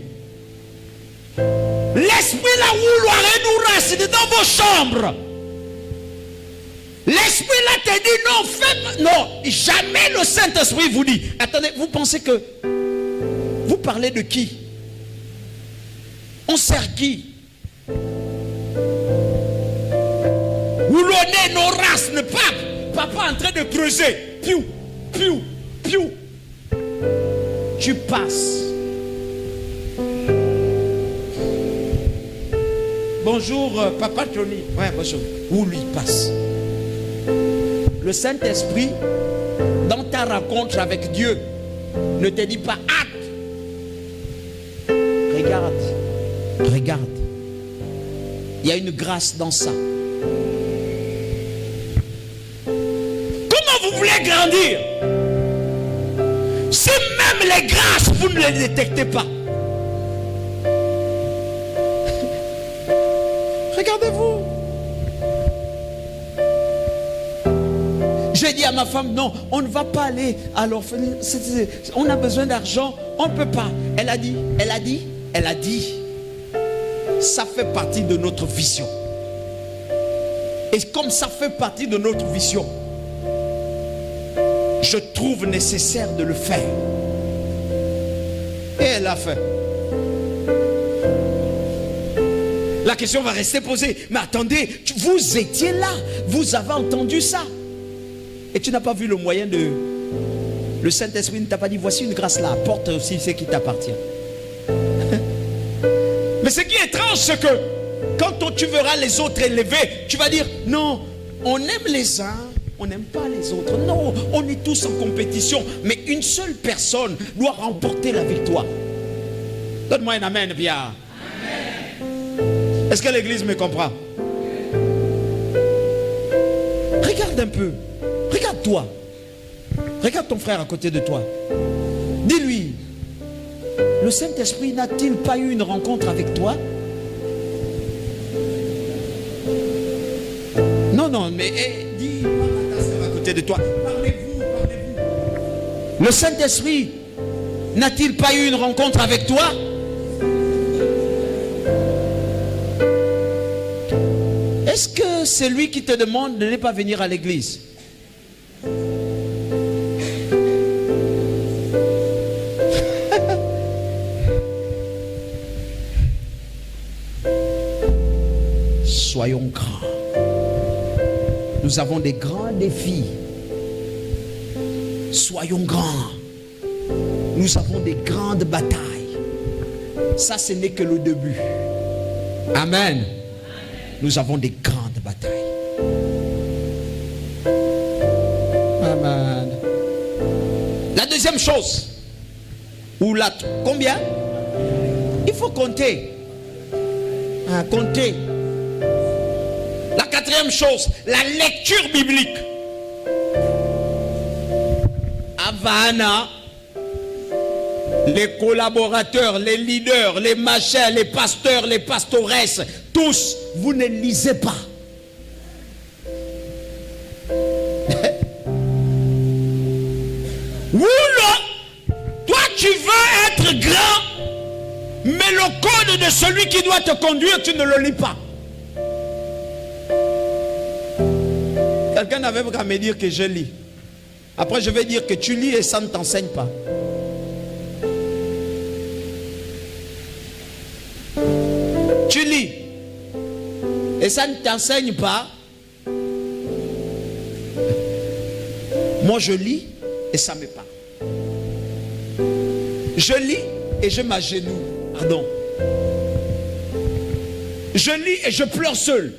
L'esprit là où nous reste dans vos chambres. L'esprit là te dit non, faites. Non, jamais le Saint-Esprit vous dit. Attendez, vous pensez que vous parlez de qui? On sert qui? Où l'on est nos races, ne pas. Papa en train de creuser. Piou, piou, piou. Tu passes. Bonjour, Papa Tony. Ouais, bonjour. Où lui passe? Le Saint-Esprit, dans ta rencontre avec Dieu, ne te dit pas acte. Regarde. Regarde. Il y a une grâce dans ça. Comment vous voulez grandir si même les grâces, vous ne les détectez pas? Regardez-vous. J'ai dit à ma femme, non, on ne va pas aller à l'orphelinat. On a besoin d'argent, on ne peut pas. Elle a dit. ça fait partie de notre vision. Et comme ça fait partie de notre vision, je trouve nécessaire de le faire. Et elle l'a fait. La question va rester posée. Mais attendez, vous étiez là. Vous avez entendu ça. Et tu n'as pas vu le moyen de... Le Saint-Esprit ne t'a pas dit, voici une grâce là, apporte aussi ce qui t'appartient. Mais ce qui est étrange, c'est que quand tu verras les autres élevés, tu vas dire, non, on aime les uns, on n'aime pas les autres. Non, on est tous en compétition. Mais une seule personne doit remporter la victoire. Donne-moi un amen, bien. Est-ce que l'église me comprend? Regarde un peu. Regarde-toi. Regarde ton frère à côté de toi. Dis-lui, le Saint-Esprit n'a-t-il pas eu une rencontre avec toi? Non, non, mais dis à ta soeur à côté de toi. Parlez-vous, parlez-vous. Le Saint-Esprit n'a-t-il pas eu une rencontre avec toi? Est-ce que c'est lui qui te demande de ne pas venir à l'église? Soyons grands. Nous avons des grands défis. Soyons grands. Nous avons des grandes batailles. Ça, ce n'est que le début. Amen. Nous avons des grandes batailles. Amen. La deuxième chose, ou la combien? Il faut compter. Compter. La quatrième chose, la lecture biblique. Havana, les collaborateurs, les leaders, les machins, les pasteurs, les pastoresses, tous, vous ne lisez pas. Oula, toi tu veux être grand, mais le code de celui qui doit te conduire, tu ne le lis pas. Quelqu'un n'avait qu'à me dire que je lis. Après je vais dire que tu lis et ça ne t'enseigne pas. Tu lis et ça ne t'enseigne pas. Moi je lis et ça me parle. Je lis et je m'agenouille. Pardon. Je lis et je pleure seul.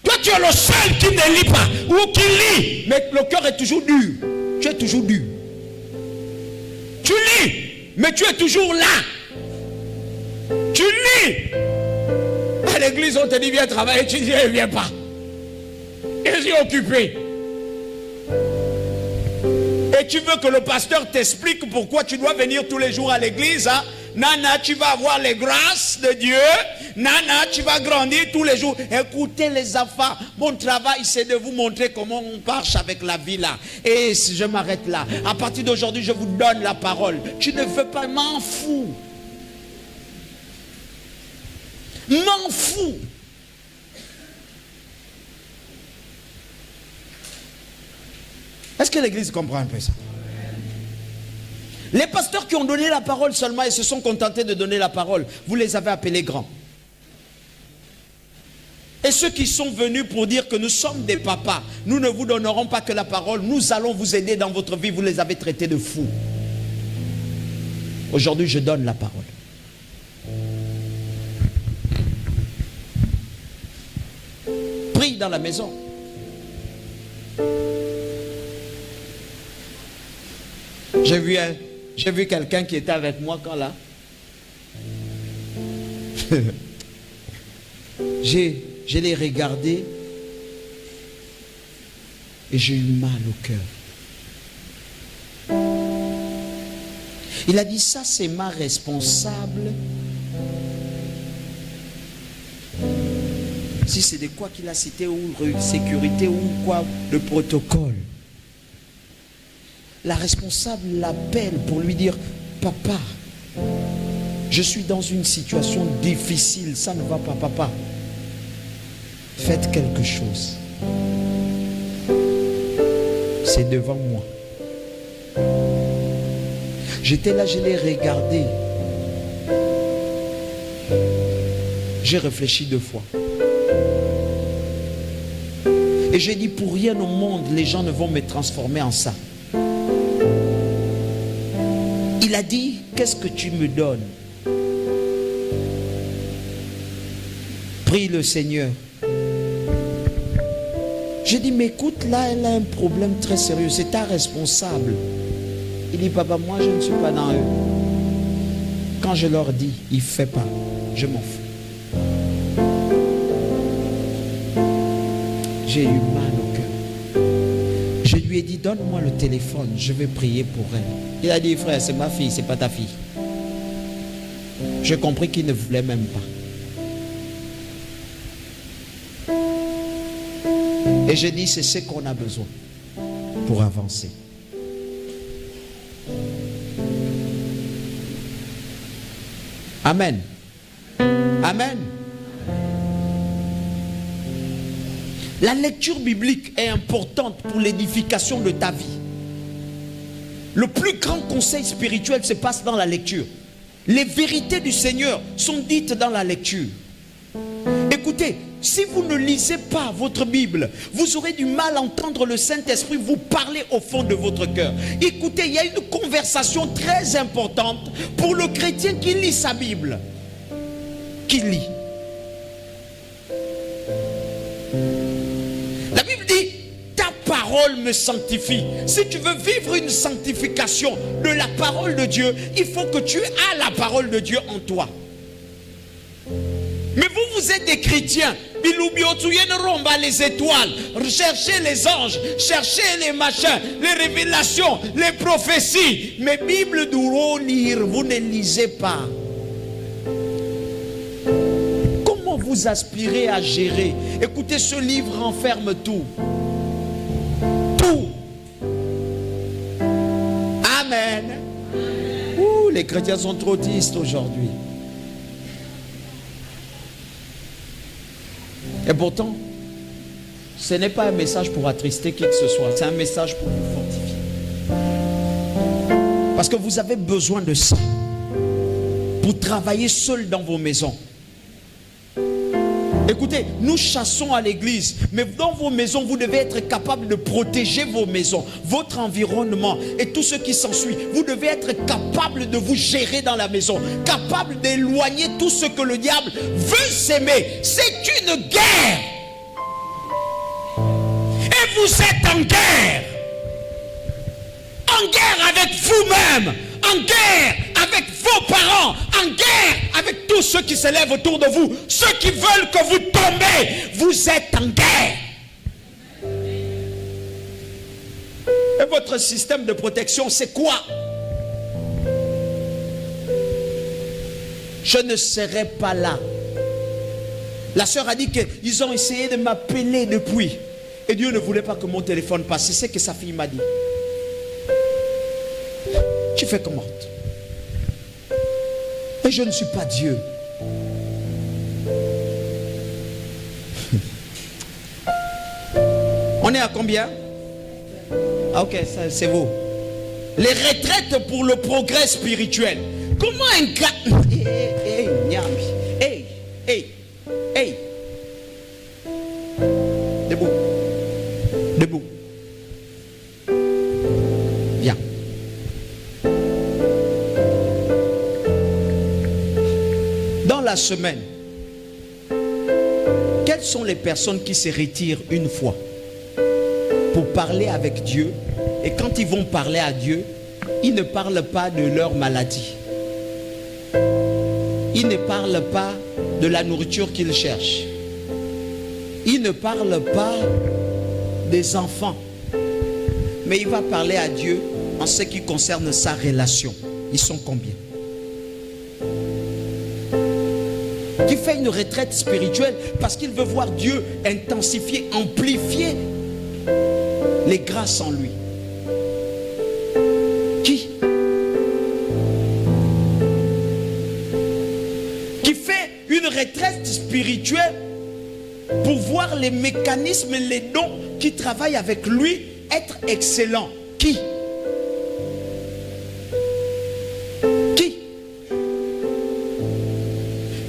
Toi tu es le seul qui ne lit pas ou qui lit, mais le cœur est toujours dur. Tu es toujours dur. Tu lis, mais tu es toujours là. Tu lis. À l'église on te dit viens travailler, tu dis ne viens pas. Je suis occupé. Et tu veux que le pasteur t'explique pourquoi tu dois venir tous les jours à l'église, hein? Nana, tu vas avoir les grâces de Dieu. Nana, tu vas grandir tous les jours. Écoutez les enfants, mon travail c'est de vous montrer comment on marche avec la vie là. Et je m'arrête là. À partir d'aujourd'hui, je vous donne la parole. Tu ne veux pas, m'en fous. M'en fous. Est-ce que l'église comprend un peu ça? Les pasteurs qui ont donné la parole seulement et se sont contentés de donner la parole, vous les avez appelés grands. Et ceux qui sont venus pour dire que nous sommes des papas, nous ne vous donnerons pas que la parole, nous allons vous aider dans votre vie, vous les avez traités de fous. Aujourd'hui, je donne la parole. Prie dans la maison. J'ai vu quelqu'un qui était avec moi quand là. Je l'ai regardé et j'ai eu mal au cœur. Il a dit ça c'est ma responsable. Si c'est de quoi qu'il a cité ou sécurité ou quoi, le protocole. La responsable l'appelle pour lui dire papa, Je suis dans une situation difficile, ça ne va pas, papa. Faites quelque chose. C'est devant moi. J'étais là, je l'ai regardé. J'ai réfléchi 2 fois. Et j'ai dit, pour rien au monde, les gens ne vont me transformer en ça. Il a dit, qu'est-ce que tu me donnes? Prie le Seigneur. J'ai dit, mais écoute, là, elle a un problème très sérieux. C'est ta responsable. Il dit, papa, moi, je ne suis pas dans eux. Quand je leur dis, il ne fait pas, je m'en fous. J'ai eu mal au cœur. Je lui ai dit, donne-moi le téléphone, je vais prier pour elle. Il a dit, frère, c'est ma fille, c'est pas ta fille. J'ai compris qu'il ne voulait même pas. Et j'ai dit, c'est ce qu'on a besoin pour avancer. Amen. Amen. La lecture biblique est importante pour l'édification de ta vie. Le plus grand conseil spirituel se passe dans la lecture. Les vérités du Seigneur sont dites dans la lecture. Écoutez, si vous ne lisez pas votre Bible, vous aurez du mal à entendre le Saint-Esprit vous parler au fond de votre cœur. Écoutez, il y a une conversation très importante pour le chrétien qui lit sa Bible. Qui lit. La Bible dit, ta parole me sanctifie. Si tu veux vivre une sanctification de la parole de Dieu, il faut que tu aies la parole de Dieu en toi. Mais vous êtes des chrétiens. Les étoiles, cherchez les anges, cherchez les machins, les révélations, les prophéties. Mais Bible douro lire, vous ne lisez pas. Comment vous aspirez à gérer? Écoutez, ce livre renferme tout. Tout. Amen. Ouh, les chrétiens sont trop tristes aujourd'hui. Et pourtant, ce n'est pas un message pour attrister qui que ce soit. C'est un message pour vous fortifier. Parce que vous avez besoin de ça pour travailler seul dans vos maisons. Écoutez, nous chassons à l'église, mais dans vos maisons, vous devez être capable de protéger vos maisons, votre environnement et tout ce qui s'ensuit. Vous devez être capable de vous gérer dans la maison, capable d'éloigner tout ce que le diable veut s'aimer. C'est une guerre. Et vous êtes en guerre. En guerre avec vous-même, en guerre avec vos parents, en guerre avec tous ceux qui s'élèvent autour de vous, ceux qui veulent que vous tombez. Vous êtes en guerre. Et votre système de protection, c'est quoi? Je ne serai pas là. La sœur a dit qu'ils ont essayé de m'appeler depuis. Et Dieu ne voulait pas que mon téléphone passe. C'est ce que sa fille m'a dit. Tu fais comment? Et je ne suis pas Dieu. On est à combien? Ah ok, c'est vous. Les retraites pour le progrès spirituel. Comment un gars... Hey. Debout. Debout. Viens. Dans la semaine, quelles sont les personnes qui se retirent une fois pour parler avec Dieu? Et quand ils vont parler à Dieu, ils ne parlent pas de leur maladie. Ils ne parlent pas de la nourriture qu'ils cherchent. Ils ne parlent pas des enfants. Mais il va parler à Dieu en ce qui concerne sa relation. Ils sont combien? Qui fait une retraite spirituelle parce qu'il veut voir Dieu intensifier, amplifier les grâces en lui. Qui? retraite spirituelle pour voir les mécanismes et les dons qui travaillent avec lui être excellents. Qui?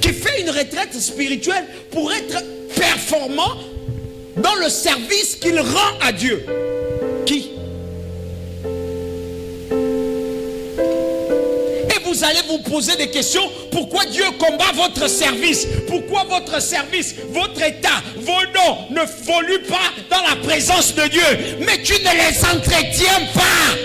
Qui fait une retraite spirituelle pour être performant dans le service qu'il rend à Dieu? Qui? Et vous allez vous poser des questions. Pourquoi Dieu combat votre service? Pourquoi votre service, votre état, vos dons ne évoluent pas dans la présence de Dieu? Mais tu ne les entretiens pas.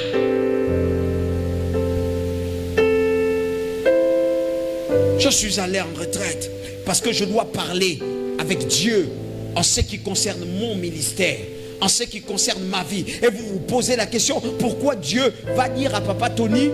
Je suis allé en retraite parce que je dois parler avec Dieu en ce qui concerne mon ministère, en ce qui concerne ma vie. Et vous vous posez la question, pourquoi Dieu va dire à Papa Tony,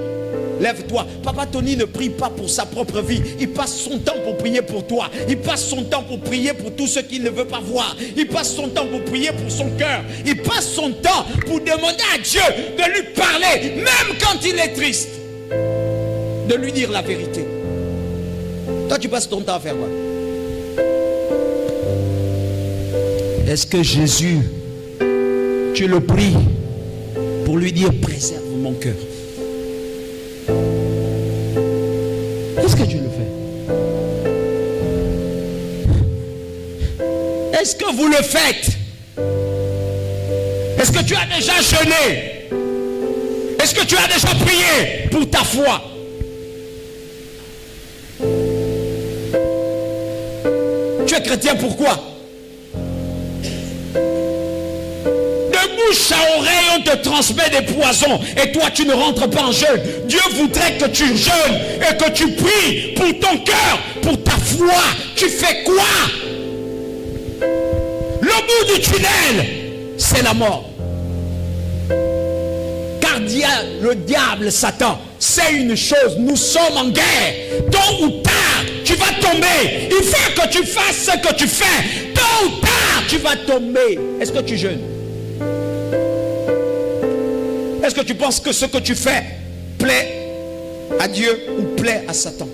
lève-toi. Papa Tony ne prie pas pour sa propre vie. Il passe son temps pour prier pour toi. Il passe son temps pour prier pour tous ceux qu'il ne veut pas voir. Il passe son temps pour prier pour son cœur. Il passe son temps pour demander à Dieu de lui parler, même quand il est triste, de lui dire la vérité. Toi, tu passes ton temps à faire quoi? Est-ce que Jésus, tu le pries pour lui dire préserve mon cœur? Est-ce que tu le fais? Est-ce que vous le faites? Est-ce que tu as déjà jeûné? Est-ce que tu as déjà prié pour ta foi? Tu es chrétien, pourquoi? De bouche à oreille, on te transmet des poisons et toi tu ne rentres pas en jeûne. Dieu voudrait que tu jeûnes et que tu pries pour ton cœur, pour ta foi. Tu fais quoi? Le bout du tunnel, c'est la mort. Car le diable, Satan, c'est une chose, nous sommes en guerre. Tôt ou tard, tu vas tomber. Il faut que tu fasses ce que tu fais. Tôt ou tard, tu vas tomber. Est-ce que tu jeûnes? Est-ce que tu penses que ce que tu fais plaît à Dieu ou plaît à Satan?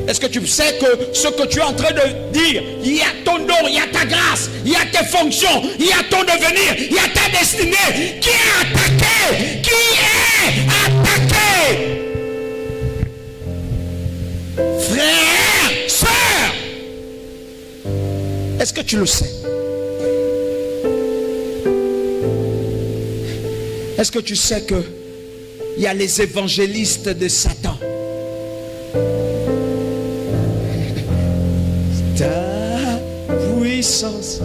Est-ce que tu sais que ce que tu es en train de dire, il y a ton don, il y a ta grâce, il y a tes fonctions, il y a ton devenir, il y a ta destinée qui est attaquée, qui est attaquée. Frère, sœur, est-ce que tu le sais? Est-ce que tu sais que il y a les évangélistes de Satan? Ta puissance,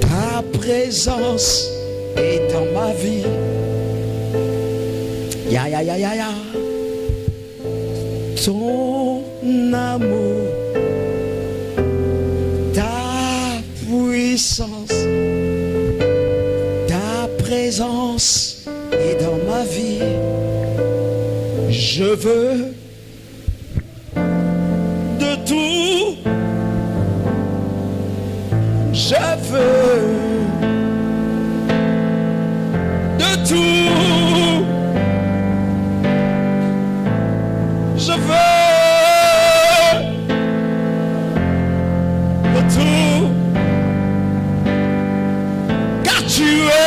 ta présence est dans ma vie. Ya ya ya ya ya. Ton amour, ta puissance, présence est dans ma vie. Je veux de tout. Je veux de tout. Je veux de tout. Car tu es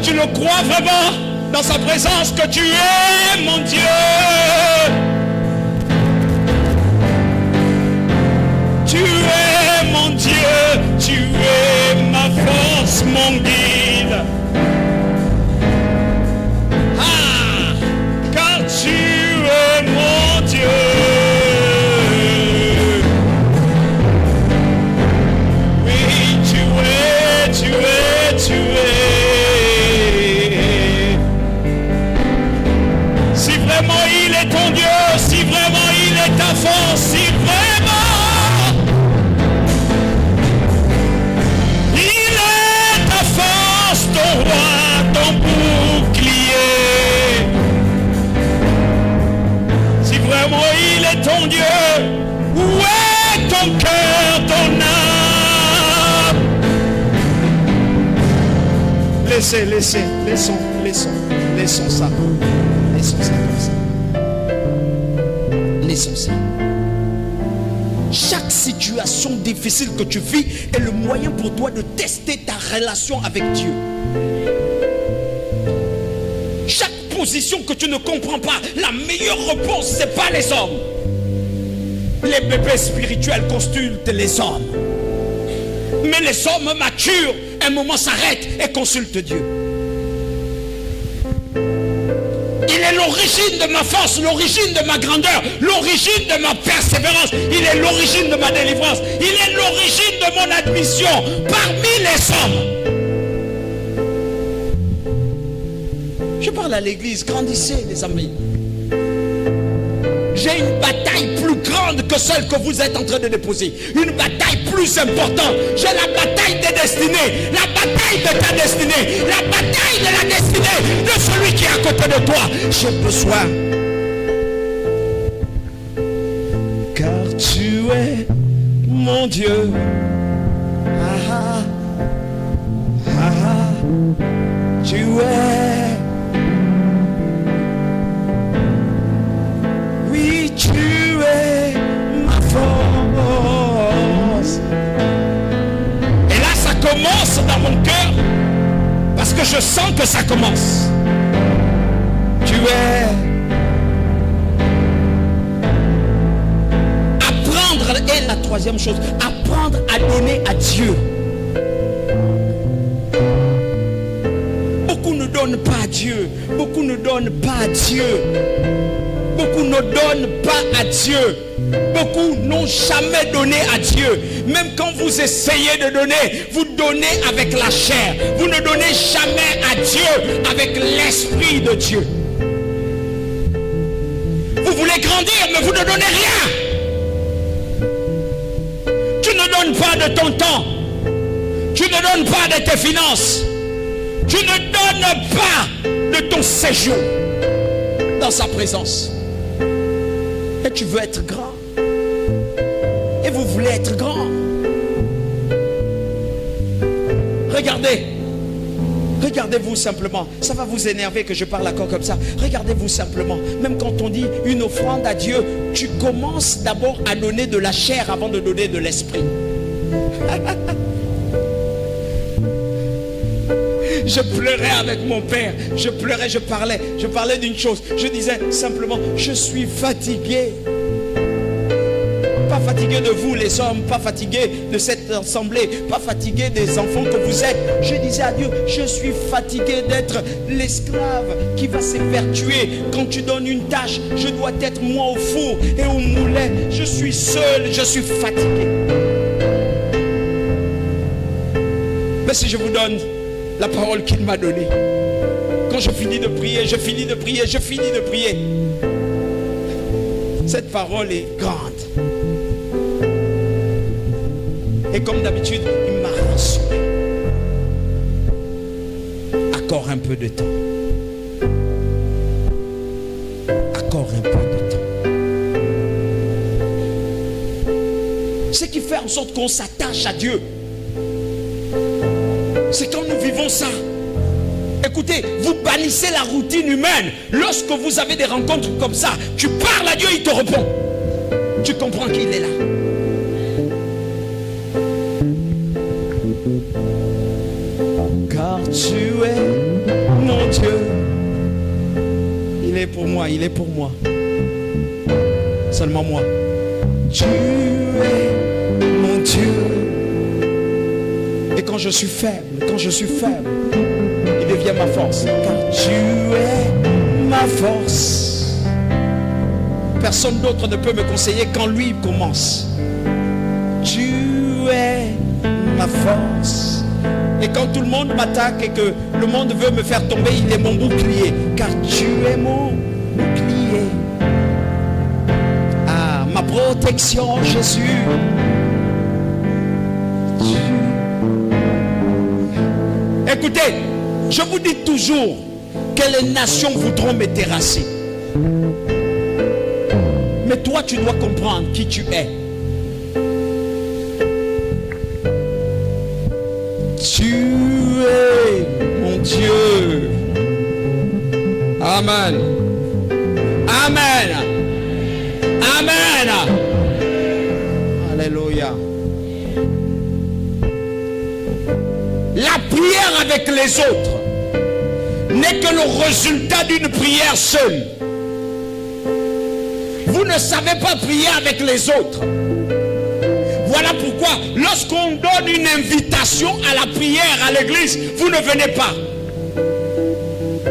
tu le crois vraiment dans sa présence que tu es mon Dieu? Tu es mon Dieu, tu es ma force, mon guide. Ah, car tu es mon Dieu. Oui, tu es. Si vraiment il est ton Dieu, si vraiment il est ta force, si vraiment il est ta force, ton roi, ton bouclier, si vraiment il est ton Dieu, où est ton cœur, ton âme? laissons ça. Laissons ça comme ça. Laissons ça. Chaque situation difficile que tu vis est le moyen pour toi de tester ta relation avec Dieu. Chaque position que tu ne comprends pas, la meilleure réponse, ce n'est pas les hommes. Les bébés spirituels consultent les hommes. Mais les hommes matures, un moment s'arrêtent et consultent Dieu. Il est l'origine de ma force, l'origine de ma grandeur, l'origine de ma persévérance. Il est l'origine de ma délivrance. Il est l'origine de mon admission parmi les hommes. Je parle à l'église, grandissez les amis. J'ai une bataille plus grande que celle que vous êtes en train de déposer. Une bataille plus importante. J'ai la bataille des destinées. La bataille de ta destinée. La bataille de la destinée de celui qui est à côté de toi. J'ai besoin. Car tu es mon Dieu. Ah, ah, ah, ah. Tu es. Tu es ma force. Et là ça commence dans mon cœur, parce que je sens que ça commence. Tu es. Apprendre est la troisième chose. Apprendre à donner à Dieu. Beaucoup ne donnent pas à Dieu. Beaucoup ne donnent pas à Dieu. Beaucoup ne donnent pas à Dieu. Beaucoup n'ont jamais donné à Dieu. Même quand vous essayez de donner, vous donnez avec la chair. Vous ne donnez jamais à Dieu avec l'Esprit de Dieu. Vous voulez grandir, mais vous ne donnez rien. Tu ne donnes pas de ton temps. Tu ne donnes pas de tes finances. Tu ne donnes pas de ton séjour dans sa présence. Et tu veux être grand. Et vous voulez être grand. Regardez. Regardez-vous simplement. Ça va vous énerver que je parle encore comme ça. Regardez-vous simplement. Même quand on dit une offrande à Dieu, tu commences d'abord à donner de la chair avant de donner de l'esprit. Je pleurais avec mon père. Je pleurais, je parlais d'une chose. Je disais simplement, je suis fatigué. Pas fatigué de vous les hommes, pas fatigué de cette assemblée, pas fatigué des enfants que vous êtes. Je disais à Dieu, je suis fatigué d'être l'esclave qui va s'évertuer. Quand tu donnes une tâche, je dois être moi au four et au moulin. Je suis seul, je suis fatigué. Mais si je vous donne la parole qu'il m'a donnée, quand je finis de prier, je finis de prier. Cette parole est grande. Et comme d'habitude, il m'a rassuré. Encore un peu de temps. Encore un peu de temps. Ce qui fait en sorte qu'on s'attache à Dieu, c'est quand nous vivons ça. Écoutez, vous bannissez la routine humaine. Lorsque vous avez des rencontres comme ça, tu parles à Dieu, il te répond. Tu comprends qu'il est là. Car tu es mon Dieu. Il est pour moi, il est pour moi. Seulement moi. Tu es mon Dieu. Et quand je suis faible, il devient ma force. Car tu es ma force. Personne d'autre ne peut me conseiller quand lui commence. Tu es ma force. Et quand tout le monde m'attaque et que le monde veut me faire tomber, il est mon bouclier. Car tu es mon bouclier. Ah, ma protection, Jésus. Écoutez, je vous dis toujours que les nations voudront me terrasser. Mais toi, tu dois comprendre qui tu es. Tu es mon Dieu. Amen. Amen. Amen. Alléluia. La prière avec les autres n'est que le résultat d'une prière seule. Vous ne savez pas prier avec les autres. Voilà pourquoi lorsqu'on donne une invitation à la prière à l'église, vous ne venez pas.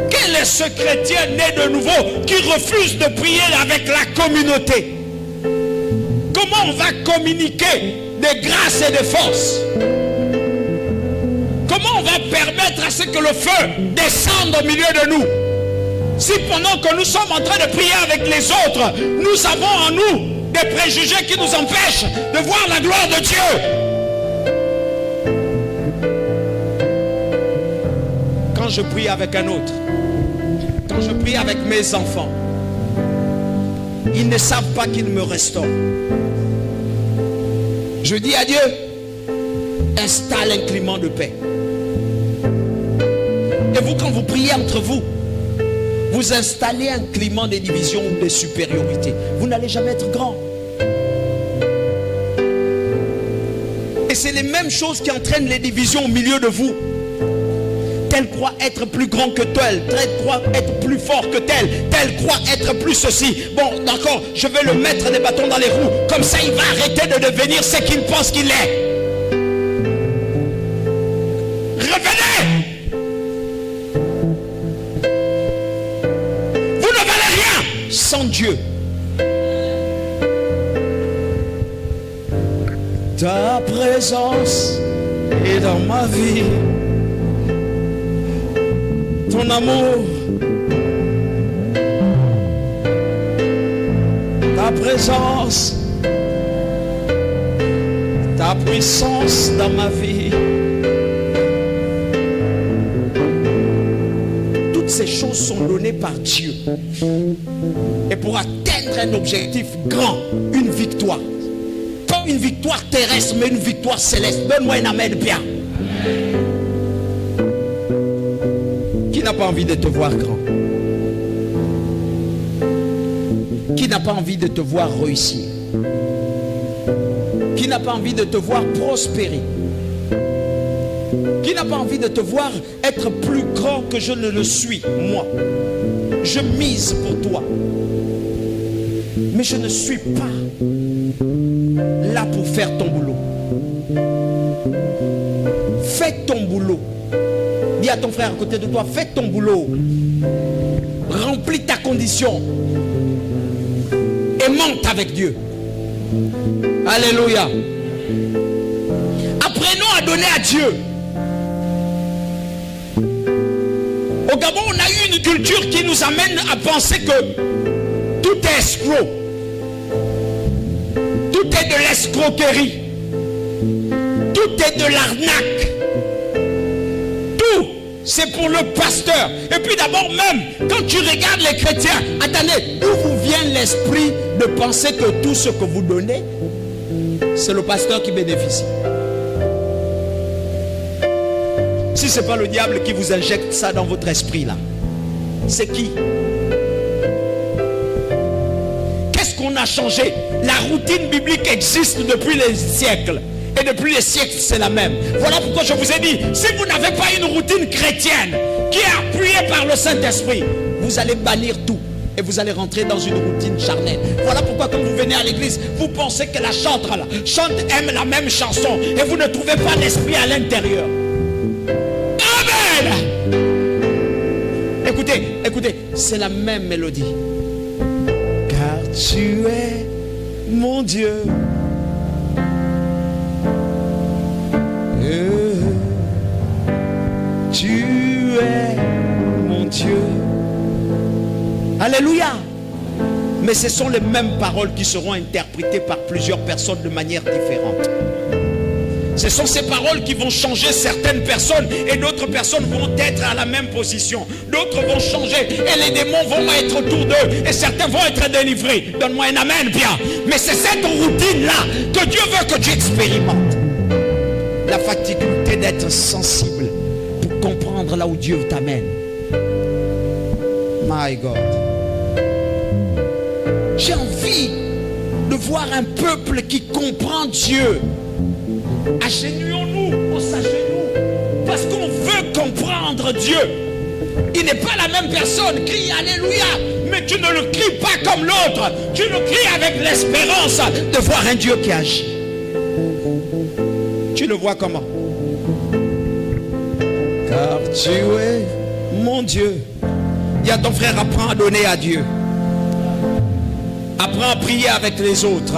Quel est ce chrétien né de nouveau qui refuse de prier avec la communauté? Comment on va communiquer des grâces et des forces? Comment on va permettre à ce que le feu descende au milieu de nous? Si pendant que nous sommes en train de prier avec les autres, nous avons en nous des préjugés qui nous empêchent de voir la gloire de Dieu. Quand je prie avec un autre, quand je prie avec mes enfants, ils ne savent pas qu'ils me restaurent. Je dis à Dieu, installe un climat de paix. Et vous, quand vous priez entre vous, vous installez un climat de division ou de supériorité. Vous n'allez jamais être grand. Et c'est les mêmes choses qui entraînent les divisions au milieu de vous. Tel croit être plus grand que tel, tel croit être plus fort que tel croit être plus ceci. Bon, d'accord, je vais le mettre des bâtons dans les roues. Comme ça, il va arrêter de devenir ce qu'il pense qu'il est. Revenez! Sans Dieu. Ta présence est dans ma vie. Ton amour, ta présence, ta puissance dans ma vie. Ces choses sont données par Dieu. Et pour atteindre un objectif grand, une victoire. Pas une victoire terrestre, mais une victoire céleste. Donne-moi un amen bien. Qui n'a pas envie de te voir grand? Qui n'a pas envie de te voir réussir? Qui n'a pas envie de te voir prospérer? Qui n'a pas envie de te voir être plus grand que je ne le suis, moi? Je mise pour toi. Mais je ne suis pas là pour faire ton boulot. Fais ton boulot. Dis à ton frère à côté de toi, fais ton boulot. Remplis ta condition. Et monte avec Dieu. Alléluia. Apprenons à donner à Dieu. Au Gabon, on a eu une culture qui nous amène à penser que tout est escroc. Tout est de l'escroquerie. Tout est de l'arnaque. Tout, c'est pour le pasteur. Et puis d'abord même, quand tu regardes les chrétiens, attendez, d'où vous vient l'esprit de penser que tout ce que vous donnez, c'est le pasteur qui bénéficie? Si ce n'est pas le diable qui vous injecte ça dans votre esprit là, c'est qui? Qu'est-ce qu'on a changé? La routine biblique existe depuis les siècles. Et depuis les siècles, c'est la même. Voilà pourquoi je vous ai dit, si vous n'avez pas une routine chrétienne qui est appuyée par le Saint-Esprit, vous allez bannir tout. Et vous allez rentrer dans une routine charnelle. Voilà pourquoi quand vous venez à l'église, vous pensez que la chanteuse aime la même chanson. Et vous ne trouvez pas l'esprit à l'intérieur. Écoutez, écoutez, c'est la même mélodie. Car tu es mon Dieu. Tu es mon Dieu. Alléluia. Mais ce sont les mêmes paroles qui seront interprétées par plusieurs personnes de manière différente. Ce sont ces paroles qui vont changer certaines personnes et d'autres personnes vont être à la même position. D'autres vont changer et les démons vont être autour d'eux et certains vont être délivrés. Donne-moi un amen bien. Mais c'est cette routine-là que Dieu veut que tu expérimentes. La faculté d'être sensible pour comprendre comprendre là où Dieu t'amène. My God. J'ai envie de voir un peuple qui comprend Dieu. Agenouillons-nous, on s'agenouille. Parce qu'on veut comprendre Dieu. Il n'est pas la même personne. Crie Alléluia. Mais tu ne le cries pas comme l'autre. Tu le cries avec l'espérance de voir un Dieu qui agit. Tu le vois comment? Car tu es mon Dieu. Dis à ton frère, apprends à donner à Dieu. Apprends à prier avec les autres.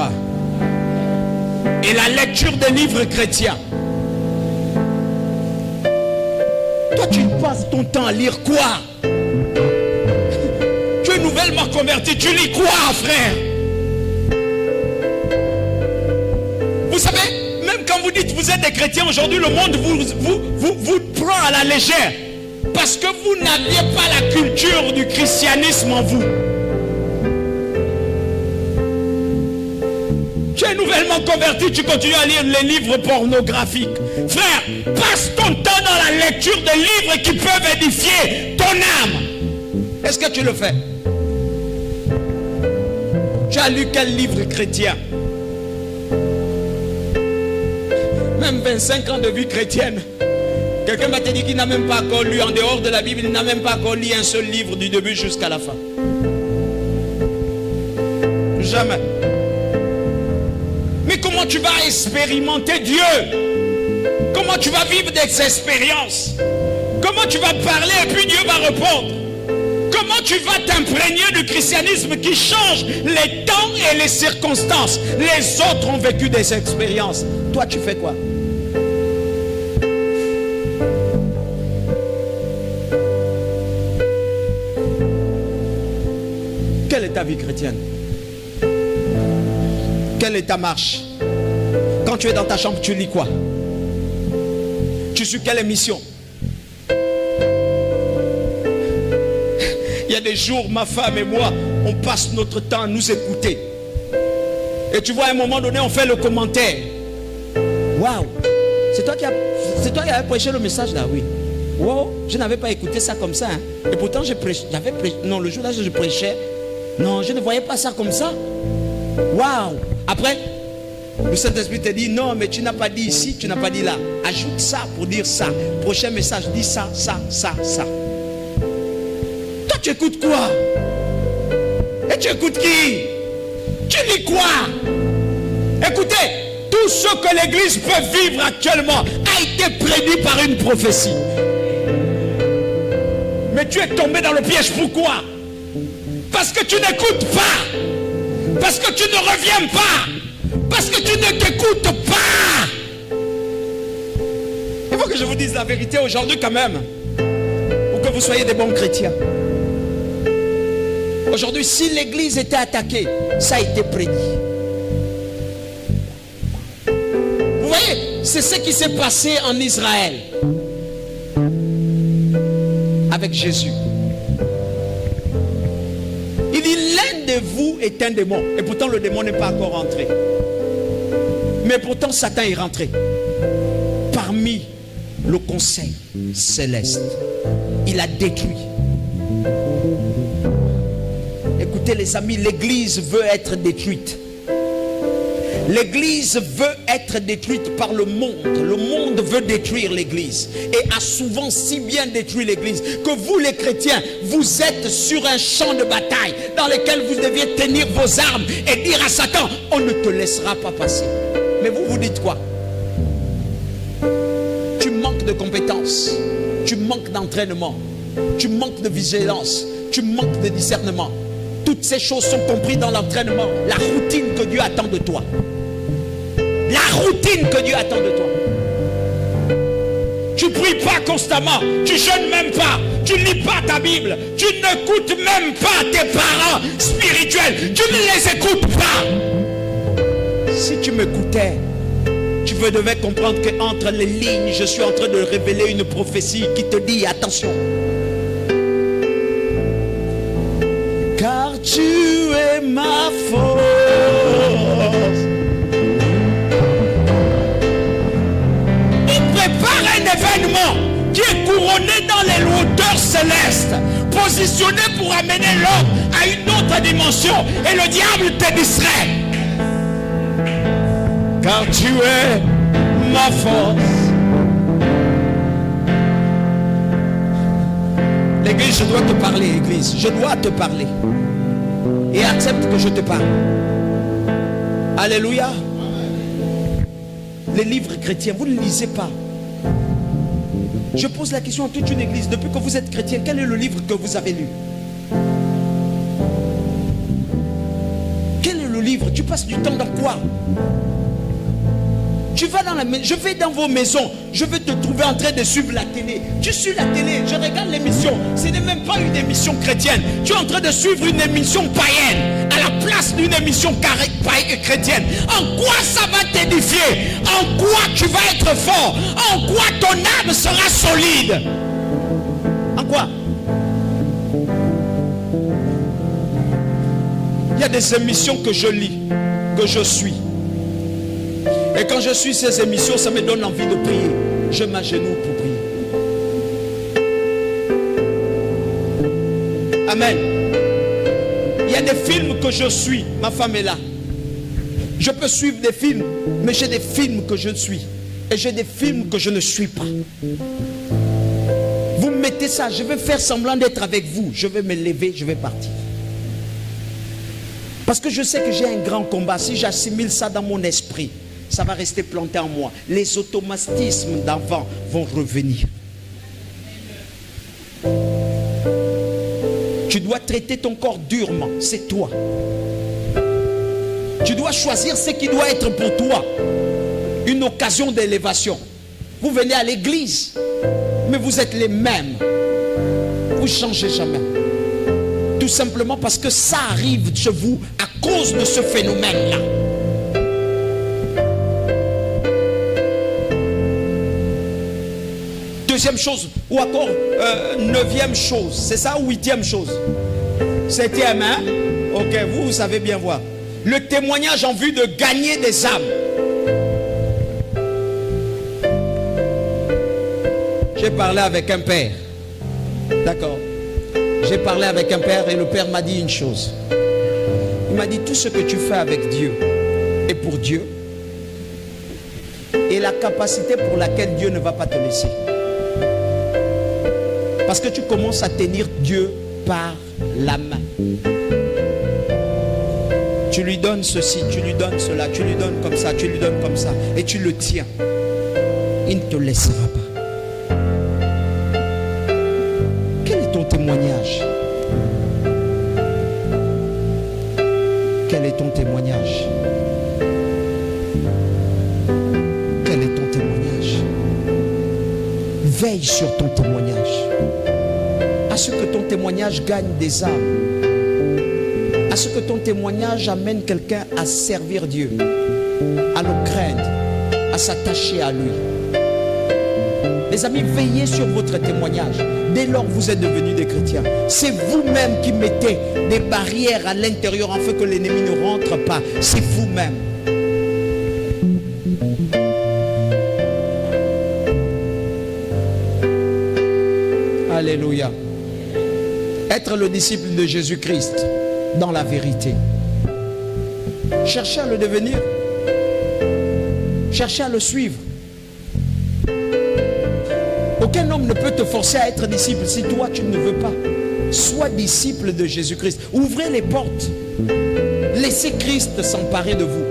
Et la lecture des livres chrétiens. Toi, tu passes ton temps à lire quoi? Tu es nouvellement converti, tu lis quoi, frère? Vous savez, même quand vous dites vous êtes des chrétiens aujourd'hui, le monde vous prend à la légère. Parce que vous n'aviez pas la culture du christianisme en vous. Tu es nouvellement converti, tu continues à lire les livres pornographiques. Frère, passe ton temps dans la lecture des livres qui peuvent édifier ton âme. Est-ce que tu le fais? Tu as lu quel livre chrétien? Même 25 ans de vie chrétienne. Quelqu'un va te dire qu'il n'a même pas encore lu, en dehors de la Bible, il n'a même pas encore lu un seul livre du début jusqu'à la fin. Jamais. Mais comment tu vas expérimenter Dieu? Comment tu vas vivre des expériences? Comment tu vas parler et puis Dieu va répondre? Comment tu vas t'imprégner du christianisme qui change les temps et les circonstances? Les autres ont vécu des expériences. Toi, tu fais quoi? Quelle est ta vie chrétienne? Quelle est ta marche? Quand tu es dans ta chambre, tu lis quoi? Tu suis quelle émission? Il y a des jours, ma femme et moi, on passe notre temps à nous écouter. Et tu vois, à un moment donné, on fait le commentaire. Waouh! C'est toi qui avais prêché le message là, oui. Wow, je n'avais pas écouté ça comme ça. Hein. Et pourtant, non, le jour là, je prêchais. Non, je ne voyais pas ça comme ça. Waouh! Après, le Saint-Esprit te dit, non, mais tu n'as pas dit ici, tu n'as pas dit là. Ajoute ça pour dire ça. Prochain message, dis ça, ça, ça, ça. Toi, tu écoutes quoi? Et tu écoutes qui? Tu lis quoi? Écoutez, tout ce que l'Église peut vivre actuellement a été prédit par une prophétie. Mais tu es tombé dans le piège, pourquoi? Parce que tu n'écoutes pas. Parce que tu ne reviens pas. Parce que tu ne t'écoutes pas. Il faut que je vous dise la vérité aujourd'hui quand même. Pour que vous soyez des bons chrétiens. Aujourd'hui, si l'église était attaquée, ça a été prédit. Vous voyez, c'est ce qui s'est passé en Israël. Avec Jésus. Il dit, l'un de vous est un démon. Et pourtant le démon n'est pas encore rentré. Mais pourtant Satan est rentré. Parmi le conseil céleste. Il a détruit. Écoutez les amis, l'église veut être détruite. L'église veut être détruite par le monde. Le monde veut détruire l'église. Et a souvent si bien détruit l'église que vous les chrétiens, vous êtes sur un champ de bataille dans lequel vous deviez tenir vos armes et dire à Satan, on ne te laissera pas passer. Mais vous vous dites quoi? Tu manques de compétences. Tu manques d'entraînement. Tu manques de vigilance. Tu manques de discernement. Toutes ces choses sont comprises dans l'entraînement. La routine que Dieu attend de toi. La routine que Dieu attend de toi. Tu pries pas constamment. Tu jeûnes même pas. Tu lis pas ta Bible. Tu n'écoutes même pas tes parents spirituels. Tu ne les écoutes pas. Si tu m'écoutais, tu devais comprendre qu'entre les lignes, je suis en train de révéler une prophétie qui te dit attention. Car tu es ma force. Il prépare un événement qui est couronné dans restes positionné pour amener l'homme à une autre dimension et le diable te distrait. Car tu es ma force. L'église, je dois te parler, église. Je dois te parler. Et accepte que je te parle. Alléluia. Les livres chrétiens, vous ne lisez pas. Je pose la question à toute une église. Depuis que vous êtes chrétien, quel est le livre que vous avez lu? Quel est le livre? Tu passes du temps dans quoi? Tu vas dans la maison, je vais dans vos maisons, je vais te trouver en train de suivre la télé. Tu suis la télé, je regarde l'émission. Ce n'est même pas une émission chrétienne. Tu es en train de suivre une émission païenne à la place d'une émission chrétienne. En quoi ça va t'édifier? En quoi tu vas être fort? En quoi ton âme sera solide? En quoi? Il y a des émissions que je lis, que je suis. Et quand je suis ces émissions, ça me donne envie de prier. Je m'agenouille pour prier. Amen. Il y a des films que je suis. Ma femme est là. Je peux suivre des films, mais j'ai des films que je suis. Et j'ai des films que je ne suis pas. Vous me mettez ça, je vais faire semblant d'être avec vous. Je vais me lever, je vais partir. Parce que je sais que j'ai un grand combat. Si j'assimile ça dans mon esprit, ça va rester planté en moi. Les automatismes d'avant vont revenir. Tu dois traiter ton corps durement. C'est toi. Tu dois choisir ce qui doit être pour toi une occasion d'élévation. Vous venez à l'église, mais vous êtes les mêmes. Vous ne changez jamais. Tout simplement parce que ça arrive chez vous à cause de ce phénomène-là. Deuxième chose, ou encore neuvième chose, c'est ça ou huitième chose? Septième, hein? Ok, vous savez bien voir. Le témoignage en vue de gagner des âmes. J'ai parlé avec un père. D'accord. J'ai parlé avec un père et le père m'a dit une chose. Il m'a dit, tout ce que tu fais avec Dieu est pour Dieu. Et la capacité pour laquelle Dieu ne va pas te laisser. Parce que tu commences à tenir Dieu par la main. Tu lui donnes ceci, tu lui donnes cela, tu lui donnes comme ça, tu lui donnes comme ça. Et tu le tiens. Il ne te laissera pas. Quel est ton témoignage? Quel est ton témoignage? Quel est ton témoignage? Veille sur ton témoignage. À ce que ton témoignage gagne des âmes. À ce que ton témoignage amène quelqu'un à servir Dieu, à le craindre, à s'attacher à lui. Les amis, veillez sur votre témoignage. Dès lors que vous êtes devenus des chrétiens, c'est vous-même qui mettez des barrières à l'intérieur afin que l'ennemi ne rentre pas. C'est vous-même. Alléluia. Être le disciple de Jésus-Christ dans la vérité. Cherchez à le devenir. Cherchez à le suivre. Aucun homme ne peut te forcer à être disciple si toi tu ne veux pas. Sois disciple de Jésus-Christ. Ouvrez les portes. Laissez Christ s'emparer de vous.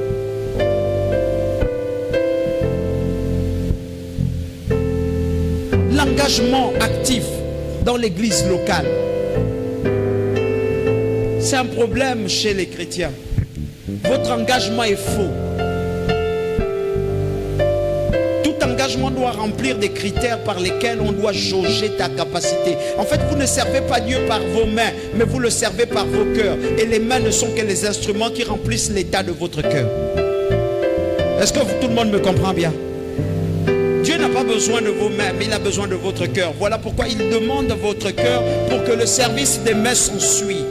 L'engagement actif dans l'église locale. C'est un problème chez les chrétiens. Votre engagement est faux. Tout engagement doit remplir des critères par lesquels on doit jauger ta capacité. En fait, vous ne servez pas Dieu par vos mains, mais vous le servez par vos cœurs. Et les mains ne sont que les instruments qui remplissent l'état de votre cœur. Est-ce que tout le monde me comprend bien? Dieu n'a pas besoin de vos mains, mais il a besoin de votre cœur. Voilà pourquoi il demande votre cœur pour que le service des mains s'ensuit.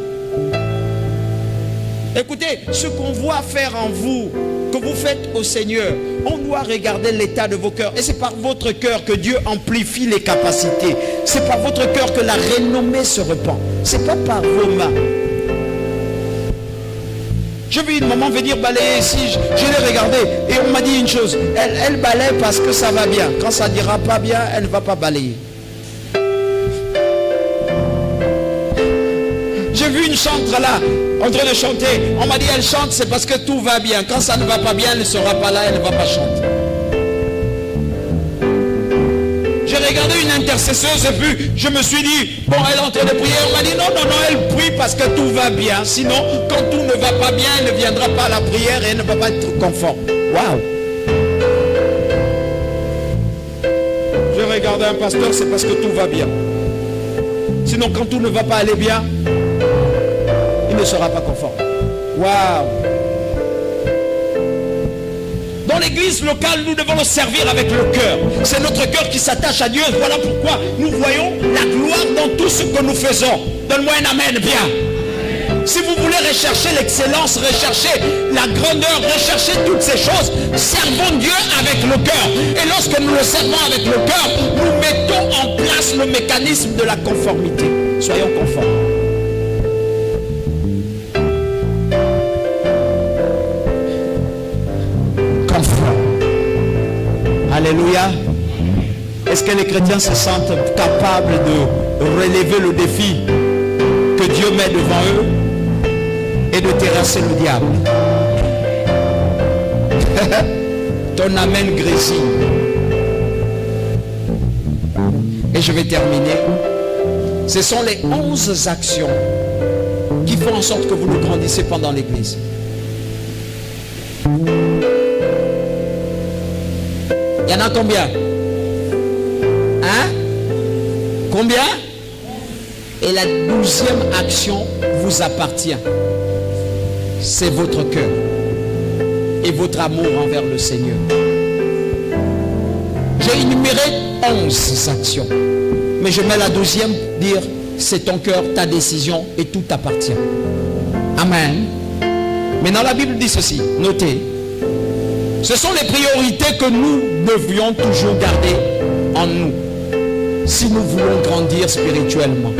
Écoutez, ce qu'on voit faire en vous, que vous faites au Seigneur, on doit regarder l'état de vos cœurs. Et c'est par votre cœur que Dieu amplifie les capacités. C'est par votre cœur que la renommée se répand. C'est pas par vos mains. Je vis une maman venir balayer ici, je l'ai regardée et on m'a dit une chose, elle balaye parce que ça va bien. Quand ça n'ira pas bien, elle ne va pas balayer. J'ai vu une chantre là, en train de chanter. On m'a dit elle chante, c'est parce que tout va bien. Quand ça ne va pas bien, elle ne sera pas là, elle ne va pas chanter. J'ai regardé une intercesseuse et puis je me suis dit, bon, elle est en train de prier. On m'a dit non, elle prie parce que tout va bien. Sinon, quand tout ne va pas bien, elle ne viendra pas à la prière et elle ne va pas être conforme. Waouh! J'ai regardé un pasteur, c'est parce que tout va bien. Sinon, quand tout ne va pas aller bien, il ne sera pas conforme. Waouh! Dans l'église locale, nous devons le servir avec le cœur. C'est notre cœur qui s'attache à Dieu. Voilà pourquoi nous voyons la gloire dans tout ce que nous faisons. Donne-moi un amen, bien. Si vous voulez rechercher l'excellence, rechercher la grandeur, rechercher toutes ces choses, servons Dieu avec le cœur. Et lorsque nous le servons avec le cœur, nous mettons en place le mécanisme de la conformité. Soyons conformes. Alléluia. Est-ce que les chrétiens se sentent capables de relever le défi que Dieu met devant eux et de terrasser le diable? Ton amen grésille. Et je vais terminer. Ce sont les 11 actions qui font en sorte que vous nous grandissez pendant l'église. Il y en a combien? Hein? Combien? Et la 12e action vous appartient. C'est votre cœur et votre amour envers le Seigneur. J'ai énuméré 11 actions. Mais je mets la 12e, dire c'est ton cœur, ta décision et tout t'appartient. Amen. Maintenant la Bible dit ceci, notez. Ce sont les priorités que nous devions toujours garder en nous si nous voulons grandir spirituellement.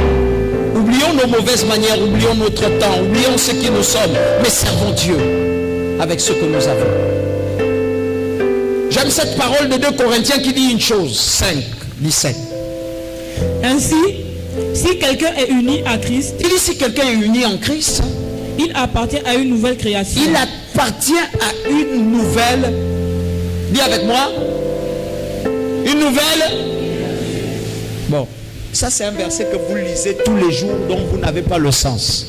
Oublions nos mauvaises manières, oublions notre temps, oublions ce qui nous sommes, mais servons Dieu avec ce que nous avons. J'aime cette parole de 2 Corinthiens qui dit une chose, 5, 17. Ainsi, si quelqu'un est uni à Christ, Il dit si quelqu'un est uni en Christ, il appartient à une nouvelle création. il appartient à une nouvelle, dis avec moi, une nouvelle. Bon, ça c'est un verset que vous lisez tous les jours dont vous n'avez pas le sens.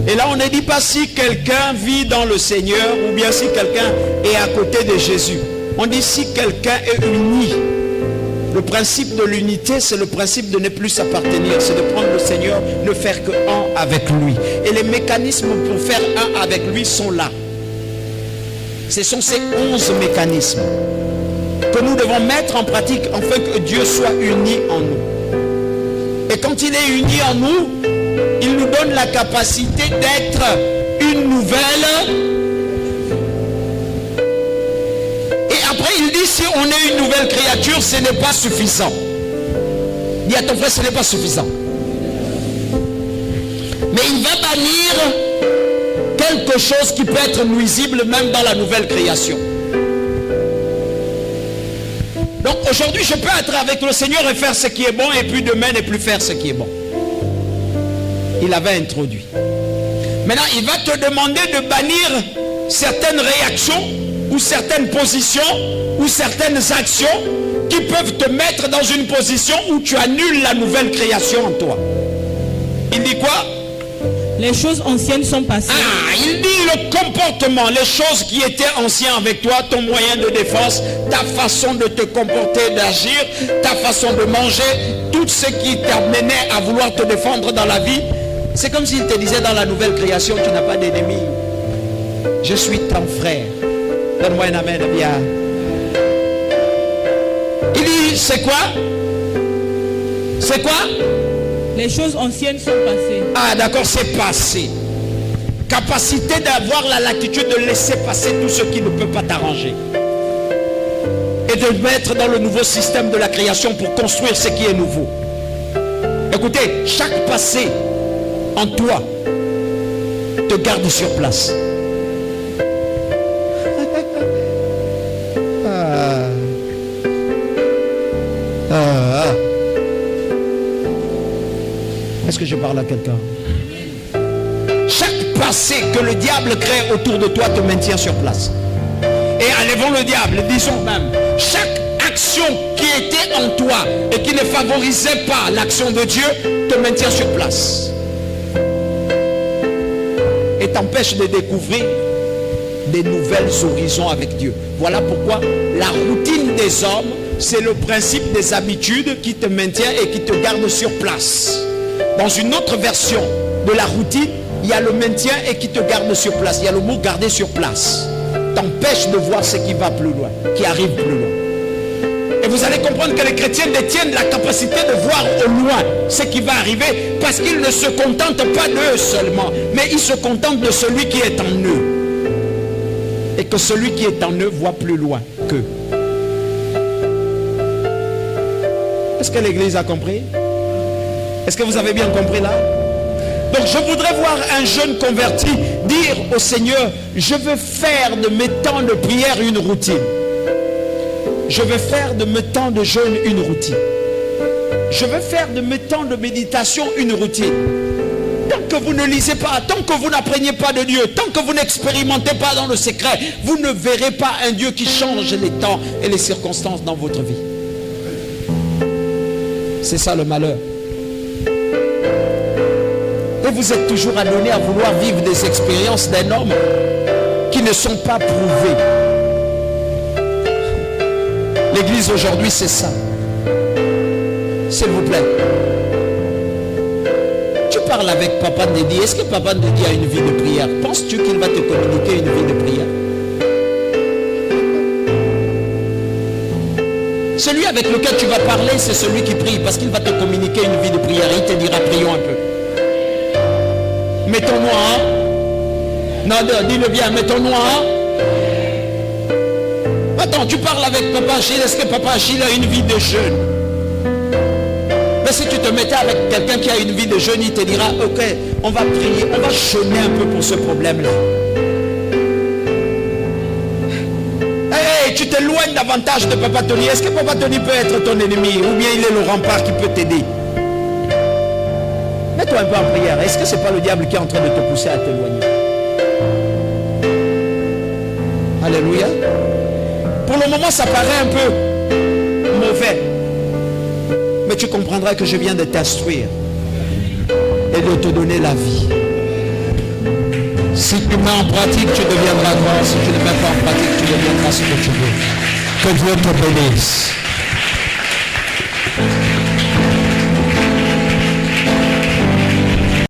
Et là on ne dit pas si quelqu'un vit dans le Seigneur ou bien si quelqu'un est à côté de Jésus. On dit si quelqu'un est uni. Le principe de l'unité, c'est le principe de ne plus s'appartenir. C'est de prendre le Seigneur, ne faire que un avec lui. Et les mécanismes pour faire un avec lui sont là. Ce sont ces 11 mécanismes que nous devons mettre en pratique afin que Dieu soit uni en nous. Et quand il est uni en nous, il nous donne la capacité d'être une nouvelle. Et après il dit si on est une nouvelle créature, ce n'est pas suffisant. Dis à ton frère, ce n'est pas suffisant. Mais il va bannir quelque chose qui peut être nuisible même dans la nouvelle création. Donc aujourd'hui je peux être avec le Seigneur et faire ce qui est bon, et puis demain ne plus faire ce qui est bon. Il avait introduit. Maintenant il va te demander de bannir certaines réactions ou certaines positions ou certaines actions qui peuvent te mettre dans une position où tu annules la nouvelle création en toi. Il dit quoi? Les choses anciennes sont passées. Ah, il dit le comportement, les choses qui étaient anciennes avec toi, ton moyen de défense, ta façon de te comporter, d'agir, ta façon de manger, tout ce qui t'amenait à vouloir te défendre dans la vie. C'est comme s'il te disait dans la nouvelle création, tu n'as pas d'ennemi. Je suis ton frère. Donne-moi un amen, bien. Il dit, c'est quoi? C'est quoi? Les choses anciennes sont passées. Ah d'accord, c'est passé. Capacité d'avoir la latitude de laisser passer tout ce qui ne peut pas t'arranger. Et de mettre dans le nouveau système de la création pour construire ce qui est nouveau. Écoutez, chaque passé en toi te garde sur place. Est-ce que je parle à quelqu'un? Chaque passé que le diable crée autour de toi te maintient sur place. Et enlevons le diable, disons même, chaque action qui était en toi et qui ne favorisait pas l'action de Dieu te maintient sur place. Et t'empêche de découvrir des nouvelles horizons avec Dieu. Voilà pourquoi la routine des hommes, c'est le principe des habitudes qui te maintient et qui te garde sur place. Dans une autre version de la routine, il y a le maintien et qui te garde sur place. Il y a le mot garder sur place. T'empêche de voir ce qui va plus loin, qui arrive plus loin. Et vous allez comprendre que les chrétiens détiennent la capacité de voir au loin ce qui va arriver parce qu'ils ne se contentent pas d'eux seulement, mais ils se contentent de celui qui est en eux. Et que celui qui est en eux voit plus loin qu'eux. Est-ce que l'église a compris? Est-ce que vous avez bien compris là? Donc je voudrais voir un jeune converti dire au Seigneur, je veux faire de mes temps de prière une routine. Je veux faire de mes temps de jeûne une routine. Je veux faire de mes temps de méditation une routine. Tant que vous ne lisez pas, tant que vous n'apprenez pas de Dieu, tant que vous n'expérimentez pas dans le secret, vous ne verrez pas un Dieu qui change les temps et les circonstances dans votre vie. C'est ça le malheur. Et vous êtes toujours adonné à vouloir vivre des expériences d'un homme qui ne sont pas prouvées. L'église aujourd'hui, c'est ça. S'il vous plaît. Tu parles avec Papa Ndedi. Est-ce que Papa Ndedi a une vie de prière? Penses-tu qu'il va te communiquer une vie de prière? Celui avec lequel tu vas parler, c'est celui qui prie, parce qu'il va te communiquer une vie de prière. Il te dira, prions un peu. Mettons-nous en... Non, dis-le bien, mettons-nous en... Attends, tu parles avec Papa Achille. Est-ce que Papa Achille a une vie de jeûne? Mais si tu te mettais avec quelqu'un qui a une vie de jeûne, il te dira, ok, on va prier, on va jeûner un peu pour ce problème-là. Hey, tu t'éloignes davantage de Papa Tony. Est-ce que Papa Tony peut être ton ennemi? Ou bien il est le rempart qui peut t'aider? Mets-toi un peu en prière. Est-ce que ce n'est pas le diable qui est en train de te pousser à t'éloigner? Alléluia. Pour le moment, ça paraît un peu mauvais. Mais tu comprendras que je viens de t'instruire et de te donner la vie. Si tu mets en pratique, tu deviendras grand. Si tu ne mets pas en pratique, tu deviendras ce que tu veux. Que Dieu te bénisse.